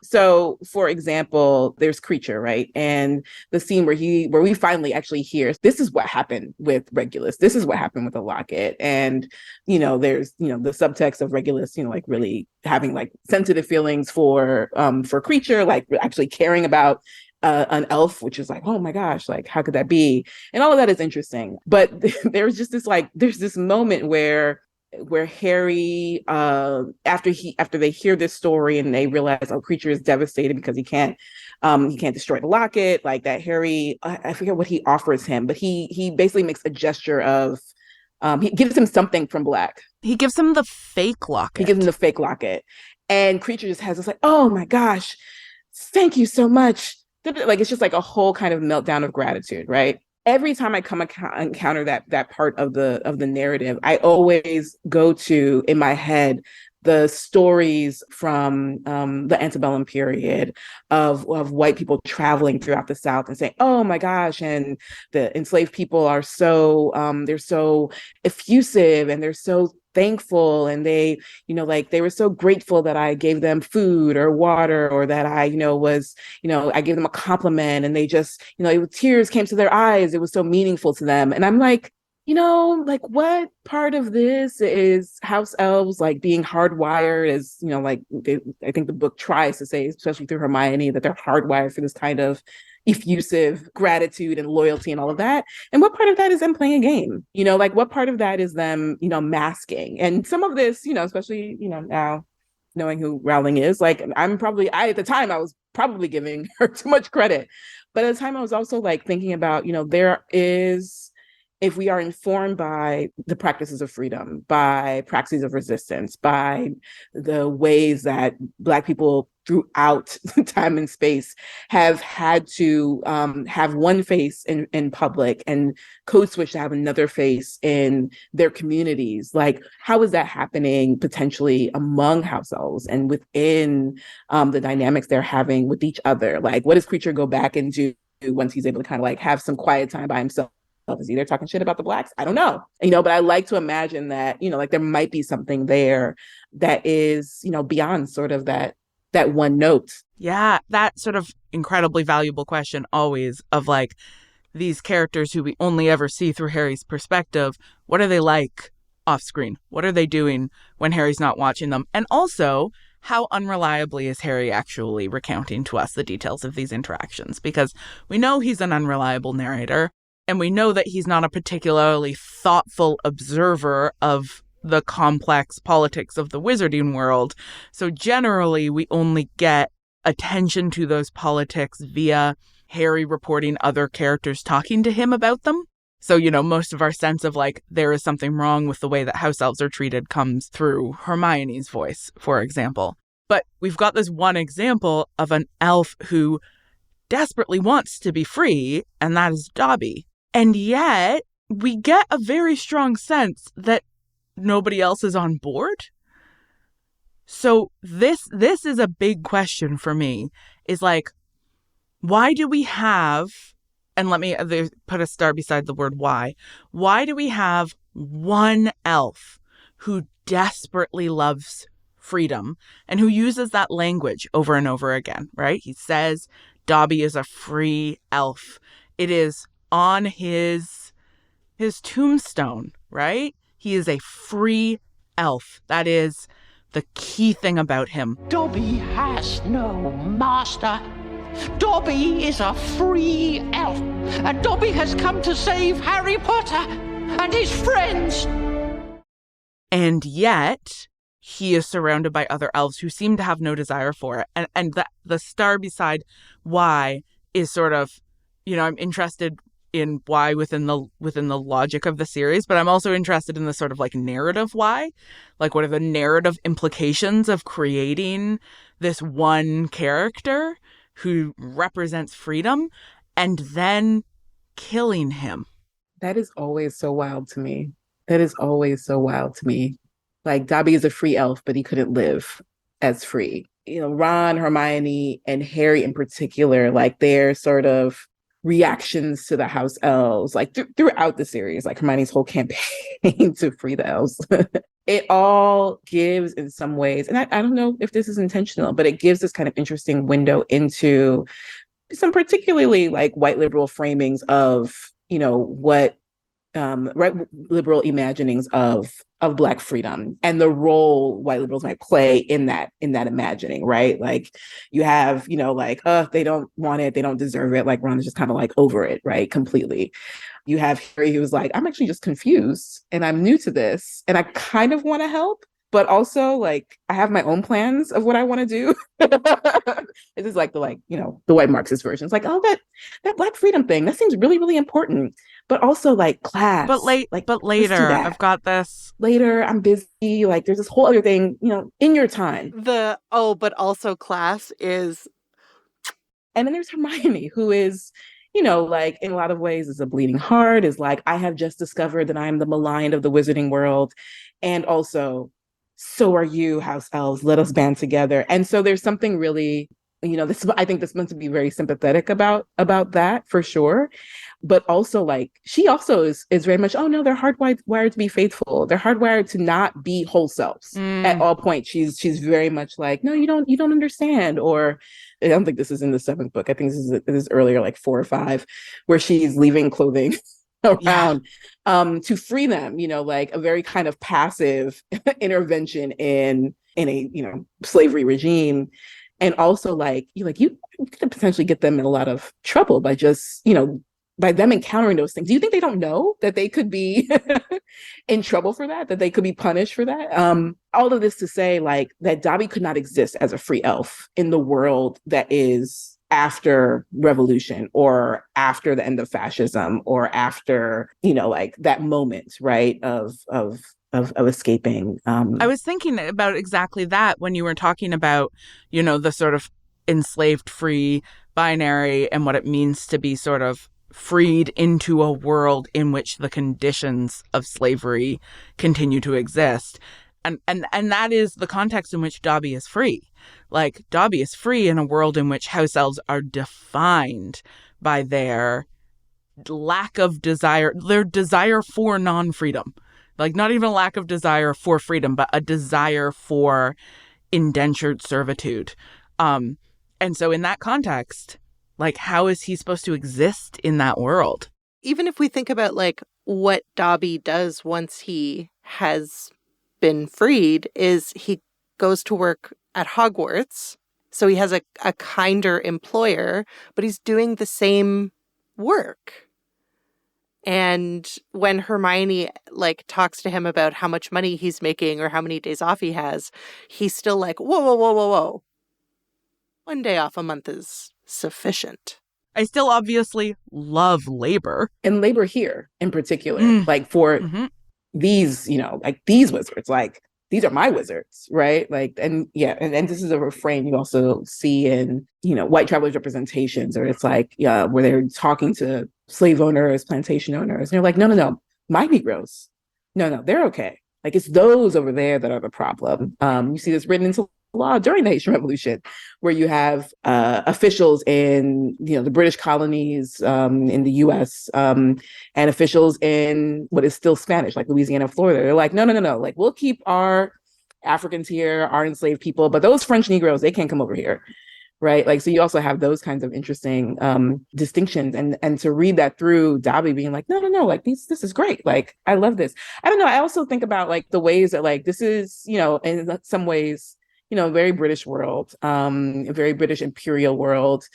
C: So, for example, there's Kreacher, right? And the scene where we finally actually hear this is what happened with Regulus. This is what happened with the locket. And, there's, the subtext of Regulus, like really having like sensitive feelings for Kreacher, like actually caring about an elf, which is like, oh my gosh, like how could that be? And all of that is interesting. But there's just there's this moment where Harry, after they hear this story and they realize, oh, Kreacher is devastated because he can't destroy the locket, like that Harry, I forget what he offers him, but he basically makes a gesture of, he gives him something from Black.
A: He gives him the fake locket.
C: And Kreacher just has this like, oh my gosh, thank you so much. Like, it's just like a whole kind of meltdown of gratitude, right? Every time I encounter that part of the narrative, I always go to, in my head, the stories from the antebellum period of white people traveling throughout the South and saying, oh my gosh, and the enslaved people are so, they're so effusive and they're so thankful, and they were so grateful that I gave them food or water, or that I I gave them a compliment, and they just tears came to their eyes. It was so meaningful to them. And I'm like, what part of this is House Elves like being hardwired as, I think the book tries to say, especially through Hermione, that they're hardwired for this kind of effusive gratitude and loyalty and all of that. And what part of that is them playing a game? What part of that is them, masking? And some of this, especially, now knowing who Rowling is, like at the time I was probably giving her too much credit. But at the time I was also like thinking about, there is, if we are informed by the practices of freedom, by praxis of resistance, by the ways that Black people throughout time and space have had to have one face in public and code switch to have another face in their communities, like how is that happening potentially among House Elves and within the dynamics they're having with each other? Like, what does Kreacher go back and do once he's able to kind of like have some quiet time by himself? Is he there talking shit about the Blacks? I don't know. But I like to imagine that, like there might be something there that is, beyond sort of that one note.
A: Yeah, that sort of incredibly valuable question always of like these characters who we only ever see through Harry's perspective. What are they like off screen? What are they doing when Harry's not watching them? And also, how unreliably is Harry actually recounting to us the details of these interactions? Because we know he's an unreliable narrator. And we know that he's not a particularly thoughtful observer of the complex politics of the wizarding world. So generally, we only get attention to those politics via Harry reporting other characters talking to him about them. So, most of our sense of like, there is something wrong with the way that House Elves are treated comes through Hermione's voice, for example. But we've got this one example of an elf who desperately wants to be free, and that is Dobby. And yet, we get a very strong sense that nobody else is on board. So this is a big question for me, is like, why do we have, and let me put a star beside the word why do we have one elf who desperately loves freedom and who uses that language over and over again, right? He says Dobby is a free elf. It is on his tombstone, right? He is a free elf. That is the key thing about him.
E: Dobby has no master. Dobby is a free elf. And Dobby has come to save Harry Potter and his friends.
A: And yet, he is surrounded by other elves who seem to have no desire for it. And the star beside why is sort of I'm interested in why within the logic of the series, but I'm also interested in the sort of like narrative why. Like, what are the narrative implications of creating this one character who represents freedom and then killing him?
C: That is always so wild to me. That is always so wild to me. Like, Dobby is a free elf, but he couldn't live as free. Ron, Hermione, and Harry in particular, like their sort of reactions to the House Elves, like throughout the series, like Hermione's whole campaign to free the elves. It all gives in some ways, and I don't know if this is intentional, but it gives this kind of interesting window into some particularly like white liberal framings of, what right liberal imaginings of Black freedom and the role white liberals might play in that imagining, right? Like you have, like, they don't want it, they don't deserve it. Like Ron is just kind of like over it, right? Completely. You have Harry who's like, I'm actually just confused and I'm new to this and I kind of want to help, but also like I have my own plans of what I want to do. This is like the white Marxist version. It's like, oh, that Black freedom thing, that seems really, really important. But also like class.
A: But later, I've got this.
C: Later, I'm busy. Like there's this whole other thing, in your time.
B: But also class is.
C: And then there's Hermione, who is, like in a lot of ways is a bleeding heart, is like, I have just discovered that I am the maligned of the wizarding world. And also, so are you, House Elves. Let us band together. And so there's something really, I think this meant to be very sympathetic about that for sure. But also like, she also is very much, oh no, they're hardwired to be faithful. They're hardwired to not be whole selves at all points. She's very much like, no, you don't understand. Or I don't think this is in the 7th book. I think this is earlier, like 4 or 5, where she's leaving clothing around to free them, like a very kind of passive intervention in a, slavery regime. And also like, you could potentially get them in a lot of trouble by just, by them encountering those things. Do you think they don't know that they could be in trouble for that they could be punished for that? All of this to say like that Dobby could not exist as a free elf in the world that is after revolution or after the end of fascism or after, like that moment, right, of escaping.
A: I was thinking about exactly that when you were talking about, the sort of enslaved free binary and what it means to be sort of freed into a world in which the conditions of slavery continue to exist. And that is the context in which Dobby is free. Like, Dobby is free in a world in which House Elves are defined by their lack of desire, their desire for non-freedom. Like, not even a lack of desire for freedom, but a desire for indentured servitude. And so in that context, like, how is he supposed to exist in that world?
B: Even if we think about, like, what Dobby does once he has been freed is he goes to work at Hogwarts. So he has a kinder employer, but he's doing the same work. And when Hermione, like, talks to him about how much money he's making or how many days off he has, he's still like, whoa. 1 day off a month is sufficient.
A: I still obviously love labor.
C: And labor here in particular, like for these, like these wizards, like these are my wizards, right? Like, and this is a refrain you also see in, white travelers representations, or it's like, where they're talking to slave owners, plantation owners, and they're like, no, my Negroes, no, they're okay. Like, it's those over there that are the problem. You see this written into law during the Haitian Revolution, where you have officials in the British colonies in the U.S. And officials in what is still Spanish, like Louisiana, Florida. They're like, no, like we'll keep our Africans here, our enslaved people, but those French Negroes, they can't come over here, right? Like, so you also have those kinds of interesting distinctions, and to read that through Dobby being like, no, like this is great, like I love this. I don't know. I also think about like the ways that like this is, in some ways, very British world, a very British imperial world.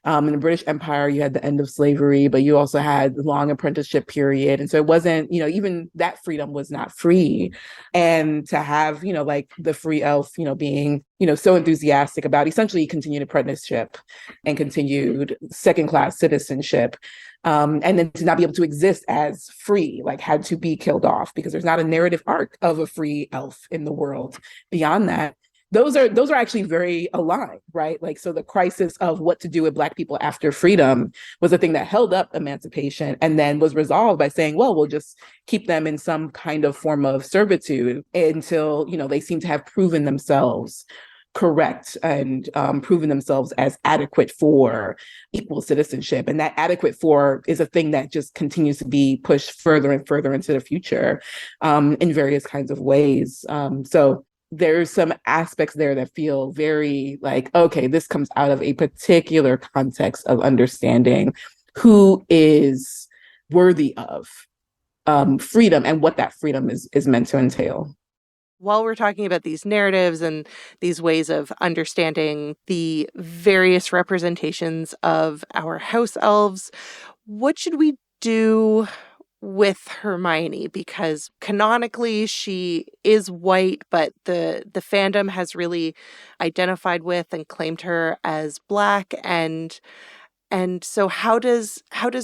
C: In the British Empire, you had the end of slavery, but you also had the long apprenticeship period. And so it wasn't, even that freedom was not free. And to have, like the free elf, being, so enthusiastic about essentially continued apprenticeship and continued second-class citizenship. And then to not be able to exist as free, like had to be killed off because there's not a narrative arc of a free elf in the world beyond that. Those are actually very aligned, right? Like, so the crisis of what to do with Black people after freedom was a thing that held up emancipation and then was resolved by saying, well, we'll just keep them in some kind of form of servitude until, they seem to have proven themselves correct and proven themselves as adequate for equal citizenship. And that adequate for is a thing that just continues to be pushed further and further into the future in various kinds of ways. So there's some aspects there that feel very like, okay, this comes out of a particular context of understanding who is worthy of freedom and what that freedom is meant to entail.
B: While we're talking about these narratives and these ways of understanding the various representations of our house elves, what should we do with Hermione? Because canonically she is white, but the fandom has really identified with and claimed her as Black, and so how does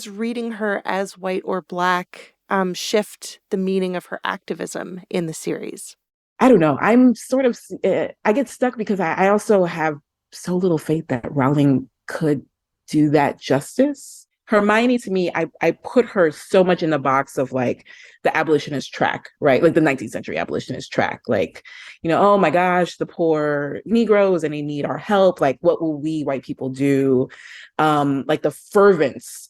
B: reading her as white or Black shift the meaning of her activism in the series?
C: I don't know. I'm sort of, I get stuck because I also have so little faith that Rowling could do that justice. Hermione, to me, I put her so much in the box of like the abolitionist track, right? Like the 19th century abolitionist track. Like, oh my gosh, the poor Negroes and they need our help. Like, what will we white people do? Like the fervence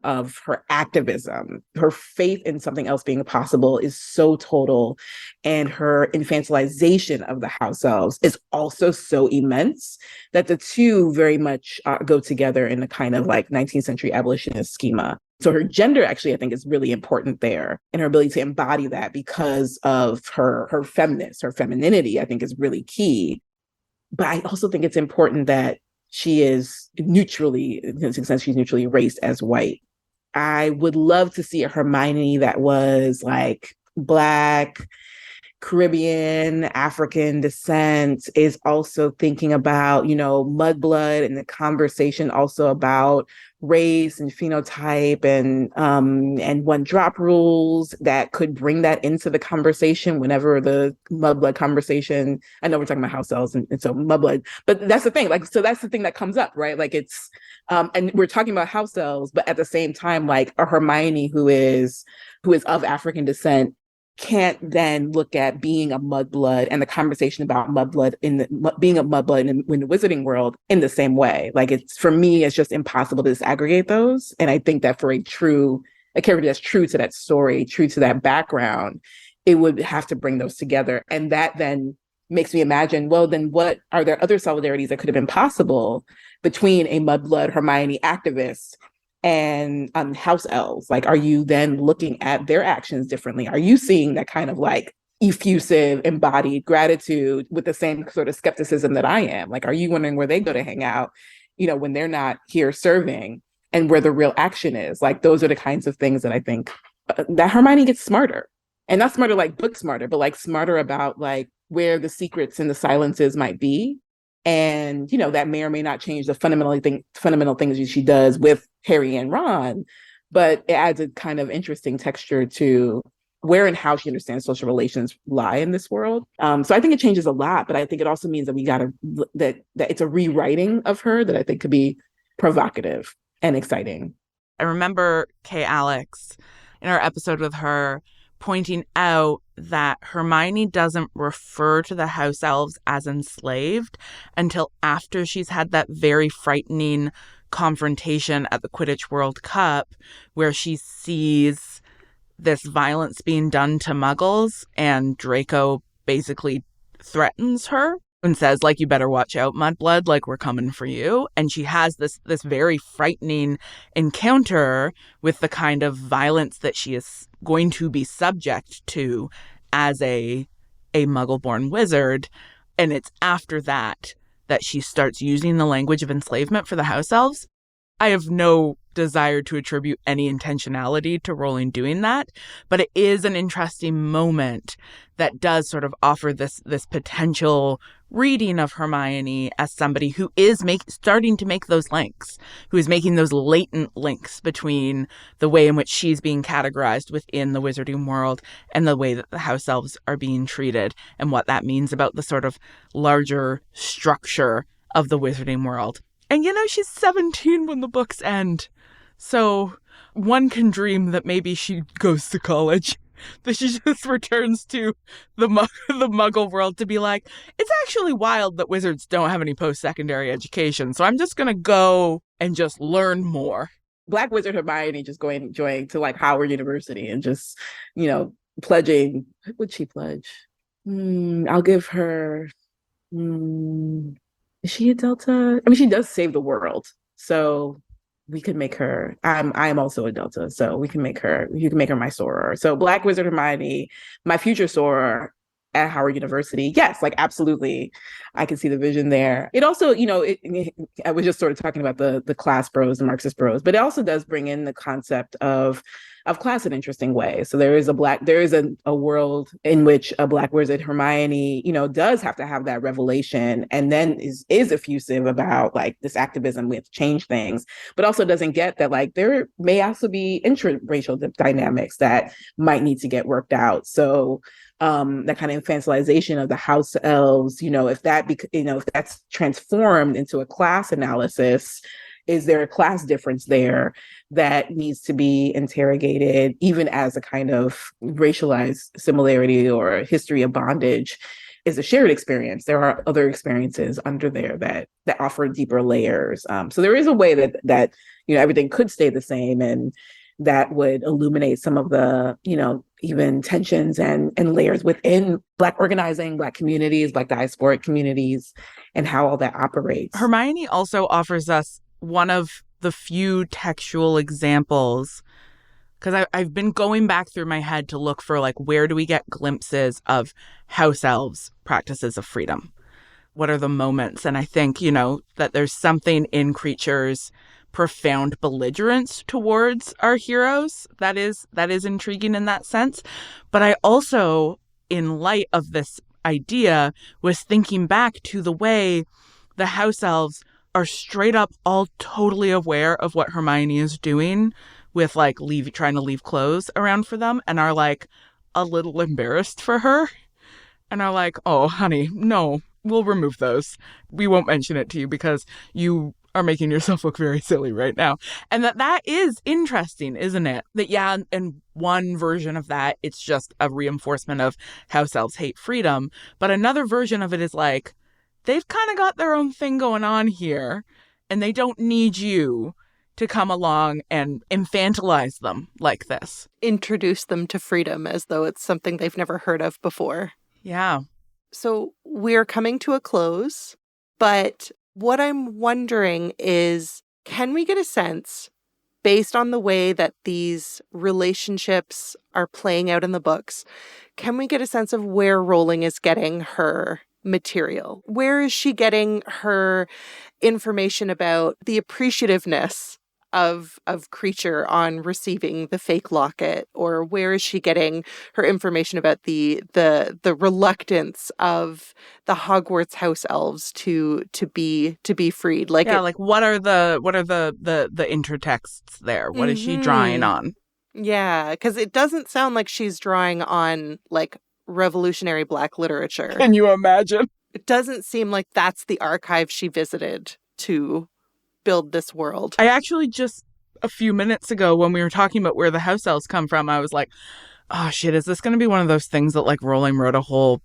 C: of her activism, her faith in something else being possible is so total. And her infantilization of the house elves is also so immense that the two very much go together in a kind of like 19th century abolitionist schema. So her gender actually, I think, is really important there, and her ability to embody that because of her feminist, her femininity, I think is really key. But I also think it's important that she is neutrally, in a sense, she's neutrally erased as white. I would love to see a Hermione that was like Black, Caribbean, African descent, is also thinking about, mudblood and the conversation also about race and phenotype and one drop rules that could bring that into the conversation whenever the mudblood conversation. I know we're talking about house elves and so mudblood, but that's the thing. Like, so that's the thing that comes up, right? Like it's, and we're talking about house elves, but at the same time, like a Hermione who is of African descent can't then look at being a mudblood and the conversation about mudblood being a mudblood in the wizarding world in the same way. Like, it's, for me, it's just impossible to disaggregate those. And I think that for a character that's true to that story, true to that background, it would have to bring those together. And that then makes me imagine, well, then what are there other solidarities that could have been possible between a mudblood Hermione activist and house elves? Like, are you then looking at their actions differently? Are you seeing that kind of like effusive, embodied gratitude with the same sort of skepticism that I am? Like, are you wondering where they go to hang out, when they're not here serving, and where the real action is? Like, those are the kinds of things that I think that Hermione gets smarter, and not smarter like book smarter, but like smarter about like where the secrets and the silences might be. And, that may or may not change the fundamental things she does with Harry and Ron, but it adds a kind of interesting texture to where and how she understands social relations lie in this world. So I think it changes a lot, but I think it also means that that it's a rewriting of her that I think could be provocative and exciting.
A: I remember Kay Alex in our episode with her pointing out that Hermione doesn't refer to the house elves as enslaved until after she's had that very frightening confrontation at the Quidditch World Cup, where she sees this violence being done to Muggles, and Draco basically threatens her and says, like, you better watch out, Mudblood, like, we're coming for you. And she has this very frightening encounter with the kind of violence that she is going to be subject to as a Muggle-born wizard. And it's after that she starts using the language of enslavement for the house elves. I have no desire to attribute any intentionality to Rowling doing that, but it is an interesting moment that does sort of offer this potential reading of Hermione as somebody who is starting to make those links, who is making those latent links between the way in which she's being categorized within the wizarding world and the way that the House Elves are being treated, and what that means about the sort of larger structure of the wizarding world. And, she's 17 when the books end. So one can dream that maybe she goes to college, that she just returns to the Muggle world to be like, it's actually wild that wizards don't have any post-secondary education, so I'm just going to go and just learn more.
C: Black Wizard Hermione just joining to like Howard University and just, pledging. What would she pledge? I'll give her... Is she a Delta? I mean, she does save the world, so we could make her. I'm also a Delta, so you can make her my soror. So Black Wizard Hermione, my future soror at Howard University. Yes, like absolutely, I can see the vision there. It also, I was just sort of talking about the class bros, the Marxist bros, but it also does bring in the concept of class in interesting ways. So there is a world in which a Black Wizard Hermione, does have to have that revelation, and then is effusive about like this activism, we have to change things, but also doesn't get that like there may also be interracial dynamics that might need to get worked out. So that kind of infantilization of the House Elves, if that's transformed into a class analysis, is there a class difference there that needs to be interrogated, even as a kind of racialized similarity or a history of bondage is a shared experience? There are other experiences under there that offer deeper layers. So there is a way that everything could stay the same, and that would illuminate some of the, even tensions and layers within Black organizing, Black communities, Black diasporic communities, and how all that operates.
A: Hermione also offers us one of the few textual examples, because I've been going back through my head to look for like, where do we get glimpses of House Elves' practices of freedom? What are the moments? And I think, that there's something in Kreacher's profound belligerence towards our heroes that is intriguing in that sense. But I also, in light of this idea, was thinking back to the way the House Elves are straight up all totally aware of what Hermione is doing with like trying to leave clothes around for them, and are like a little embarrassed for her, and are like, oh honey, no, we'll remove those. We won't mention it to you because you are making yourself look very silly right now. And that is interesting, isn't it? That, yeah, and one version of that, it's just a reinforcement of House Elves hate freedom. But another version of it is like, they've kind of got their own thing going on here, and they don't need you to come along and infantilize them like this.
B: Introduce them to freedom as though it's something they've never heard of before.
A: Yeah.
B: So we're coming to a close, but what I'm wondering is, can we get a sense, based on the way that these relationships are playing out in the books, can we get a sense of where Rowling is getting her material? Where is she getting her information about the appreciativeness of Kreacher on receiving the fake locket? Or where is she getting her information about the reluctance of the Hogwarts House Elves to be freed? Like,
A: yeah, like what are the intertexts there? What is she drawing on?
B: Yeah, because it doesn't sound like she's drawing on like revolutionary Black literature.
A: Can you imagine?
B: It doesn't seem like that's the archive she visited to build this world.
A: I actually just a few minutes ago, when we were talking about where the House Elves come from, I was like, oh shit, is this going to be one of those things that like Rowling wrote a whole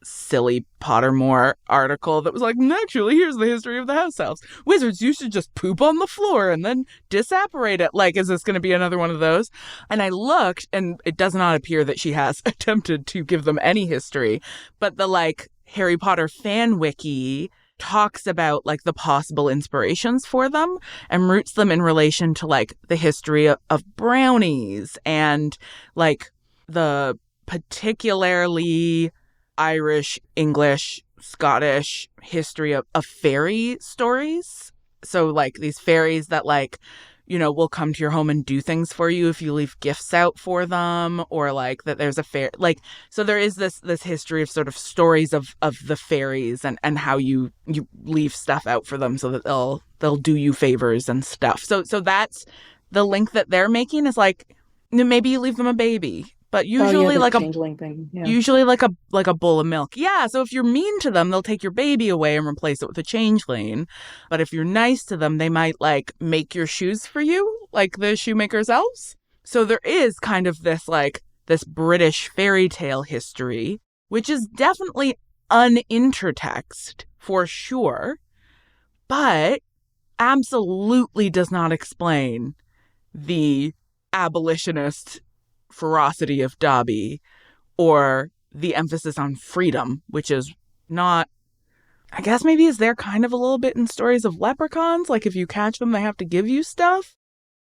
A: silly Pottermore article that was like, actually, here's the history of the House Elves. Wizards used to just poop on the floor and then disapparate it. Like, is this going to be another one of those? And I looked, and it does not appear that she has attempted to give them any history. But the like Harry Potter fan wiki talks about like the possible inspirations for them and roots them in relation to like the history of brownies and like the particularly Irish, English, Scottish history of fairy stories So like these fairies that like, will come to your home and do things for you if you leave gifts out for them, or like that there's a fair, like, so there is this history of sort of stories of the fairies and how you leave stuff out for them so that they'll do you favors and stuff. So that's the link that they're making, is like, maybe you leave them a baby, but usually
C: the
A: like a
C: changeling thing. Yeah.
A: usually like a bowl of milk. Yeah, so if you're mean to them, they'll take your baby away and replace it with a changeling. But if you're nice to them, they might like make your shoes for you, like the shoemaker's elves. So there is kind of this British fairy tale history, which is definitely unintertext for sure, but absolutely does not explain the abolitionist ferocity of Dobby or the emphasis on freedom, which is not, I guess maybe is there kind of a little bit in stories of leprechauns, like if you catch them they have to give you stuff,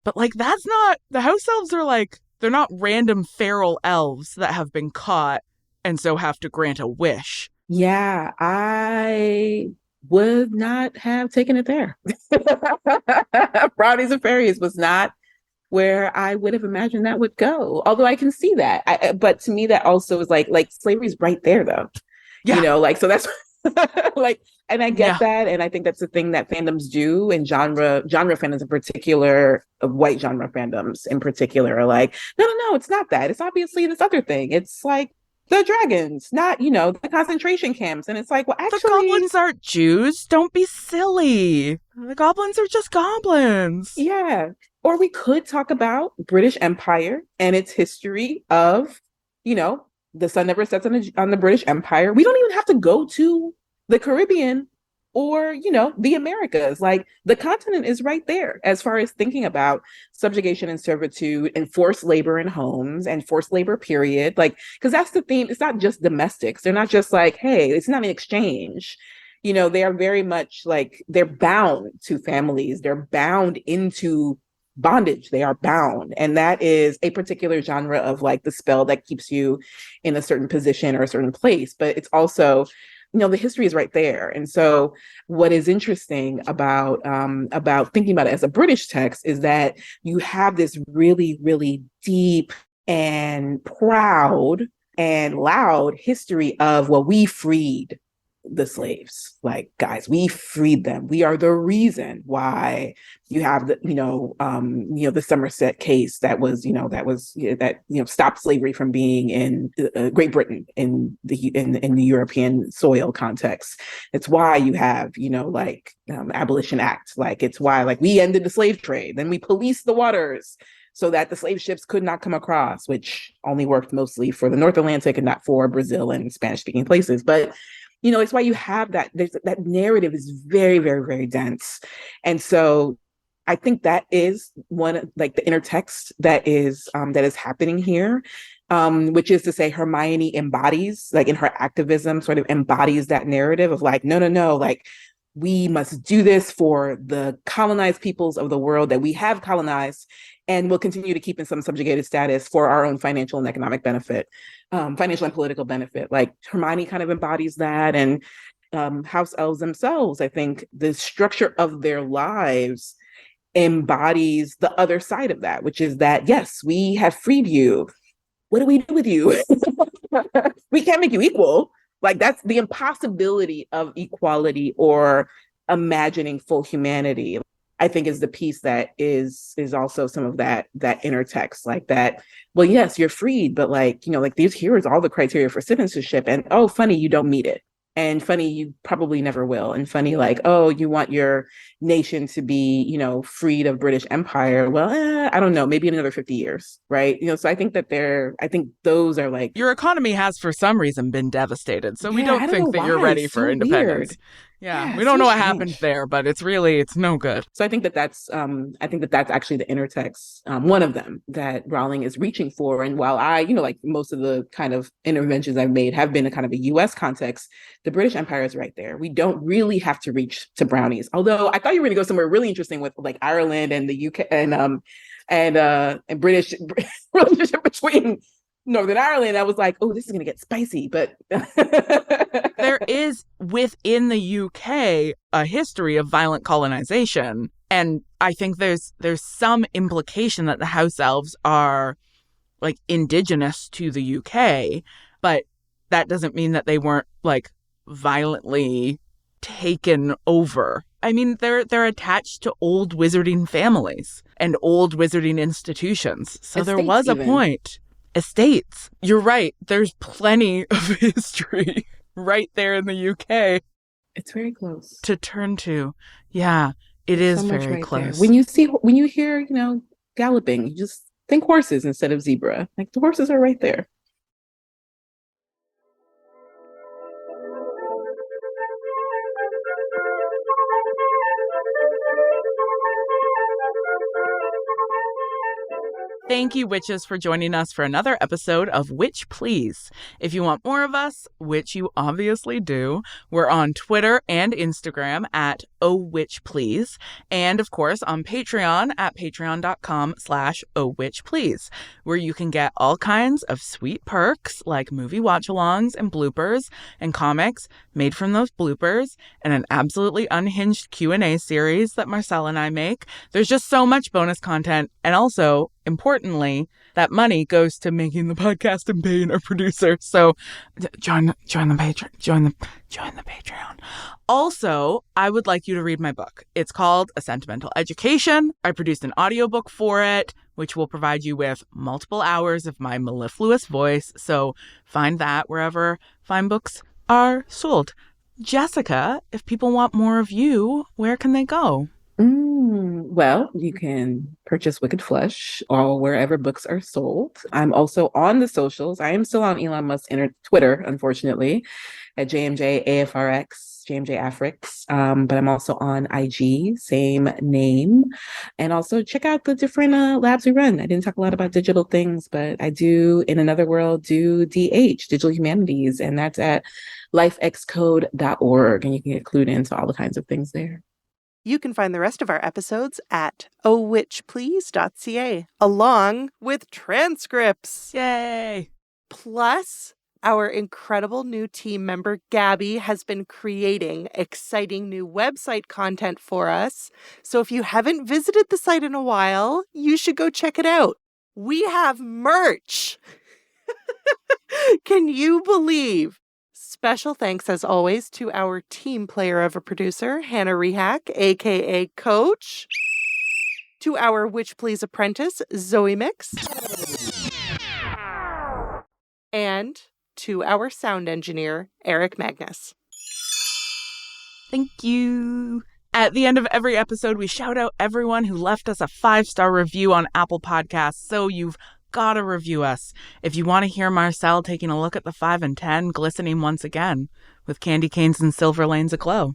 A: but like that's not, the house elves are like, they're not random feral elves that have been caught and so have to grant a wish.
C: Yeah, I would not have taken it there. Brownies and fairies was not where I would have imagined that would go. Although I can see that. But to me, that also is like slavery's right there though.
A: Yeah.
C: Like, so that's like, and I get
A: Yeah.
C: that. And I think that's the thing that fandoms do, and genre fandoms in particular, white genre fandoms in particular, are like, no, it's not that. It's obviously this other thing. It's like the dragons, not, the concentration camps. And it's like, well, actually,
A: the goblins aren't Jews. Don't be silly. The goblins are just goblins.
C: Yeah. Or we could talk about British Empire and its history of, the sun never sets on the British Empire. We don't even have to go to the Caribbean or, the Americas. Like, the continent is right there as far as thinking about subjugation and servitude and forced labor in homes and forced labor period. Like, because that's the theme. It's not just domestics. They're not just like, hey, it's not an exchange. They are very much like, they're bound to families. They're bound into bondage. They are bound. And that is a particular genre of like the spell that keeps you in a certain position or a certain place. But it's also, the history is right there. And so what is interesting about thinking about it as a British text is that you have this really, really deep and proud and loud history of, well, we freed the slaves. Like, guys, we freed them. We are the reason why you have the Somerset case that stopped slavery from being in Great Britain in the European soil context. It's why you have Abolition Act. Like, it's why we ended the slave trade. Then we policed the waters so that the slave ships could not come across, which only worked mostly for the North Atlantic and not for Brazil and Spanish-speaking places. But it's why you have that. That narrative is very, very, very dense. And so I think that is one, like, the intertext that is happening here, which is to say Hermione embodies, like, in her activism, sort of embodies that narrative of like, no, like, we must do this for the colonized peoples of the world that we have colonized and will continue to keep in some subjugated status for our own financial and economic benefit, financial and political benefit. Like, Hermione kind of embodies that. And house elves themselves, I think the structure of their lives embodies the other side of that, which is that, yes, we have freed you. What do we do with you? We can't make you equal. Like, that's the impossibility of equality or imagining full humanity, I think, is the piece that is also some of that intertext, like that. Well, yes, you're freed, but here's all the criteria for citizenship, and oh, funny, you don't meet it. And funny, you probably never will. And funny, like, oh, you want your nation to be, freed of British Empire. Well, I don't know, maybe in another 50 years, right? So I think that I think those are like...
A: Your economy has for some reason been devastated. So we don't think that you're ready for independence. Weird. Yeah, we don't know what happened there, but it's no good.
C: So I think that's actually the intertext, one of them that Rowling is reaching for. And while I, most of the kind of interventions I've made have been a kind of a U.S. context, the British Empire is right there. We don't really have to reach to brownies. Although I thought you were going to go somewhere really interesting with like Ireland and the UK and British relationship between Northern Ireland, I was like, oh, this is going to get spicy. But
A: there is within the UK a history of violent colonization. And I think there's some implication that the House Elves are like indigenous to the UK, but that doesn't mean that they weren't like violently taken over. I mean, they're attached to old wizarding families and old wizarding institutions. So there was a point. Estates. You're right. There's plenty of history right there in the UK.
C: It's very close
A: to turn to. Yeah, it is so very close.
C: There. When you hear, galloping, you just think horses instead of zebra. Like the horses are right there.
A: Thank you, witches, for joining us for another episode of Witch Please. If you want more of us, which you obviously do, we're on Twitter and Instagram at @OhWitchPlease, and of course on Patreon at patreon.com/OhWitchPlease, where you can get all kinds of sweet perks like movie watch-alongs and bloopers and comics made from those bloopers and an absolutely unhinged Q&A series that Marcel and I make. There's just so much bonus content, and also, importantly, that money goes to making the podcast and paying our producer. So join the Patreon. Also, I would like you to read my book. It's called A Sentimental Education. I produced an audiobook for it, which will provide you with multiple hours of my mellifluous voice. So find that wherever fine books are sold. Jessica, if people want more of you, where can they go?
C: Well, you can purchase Wicked Flesh or wherever books are sold. I'm also on the socials. I am still on Elon Musk's Twitter, unfortunately, at JMJAFRX, JMJAfrix. But I'm also on IG, same name. And also check out the different labs we run. I didn't talk a lot about digital things, but I do, in another world, do DH, Digital Humanities. And that's at lifexcode.org. And you can get clued into all the kinds of things there.
B: You can find the rest of our episodes at ohwitchplease.ca, along with transcripts.
A: Yay!
B: Plus, our incredible new team member, Gabby, has been creating exciting new website content for us. So if you haven't visited the site in a while, you should go check it out. We have merch! Can you believe? Special thanks, as always, to our team player of a producer, Hannah Rehack, a.k.a. Coach. To our Witch Please apprentice, Zoe Mix. And to our sound engineer, Eric Magnus.
A: Thank you. At the end of every episode, we shout out everyone who left us a 5-star review on Apple Podcasts, so you've gotta review us. If you want to hear Marcel taking a look at the 5 and 10 glistening once again with candy canes and silver lanes aglow.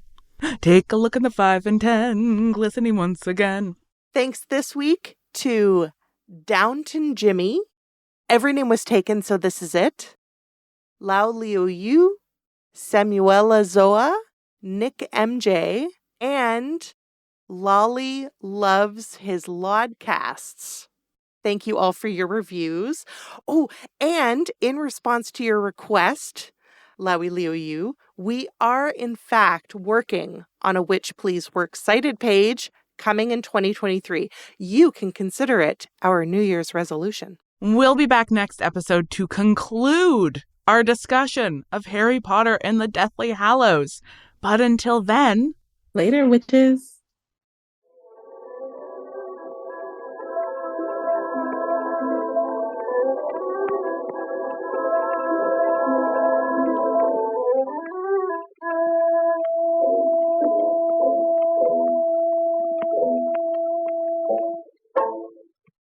A: Take a look at the 5 and 10 glistening once again.
B: Thanks this week to Downton Jimmy. Every name was taken, so this is it. Lau Liu Yu, Samuela Zoa, Nick MJ, and Lolly Loves His Lodcasts. Thank you all for your reviews. Oh, and in response to your request, Laui Liu Yu, we are in fact working on a Witch Please Works cited page coming in 2023. You can consider it our New Year's resolution.
A: We'll be back next episode to conclude our discussion of Harry Potter and the Deathly Hallows. But until then,
C: later, witches.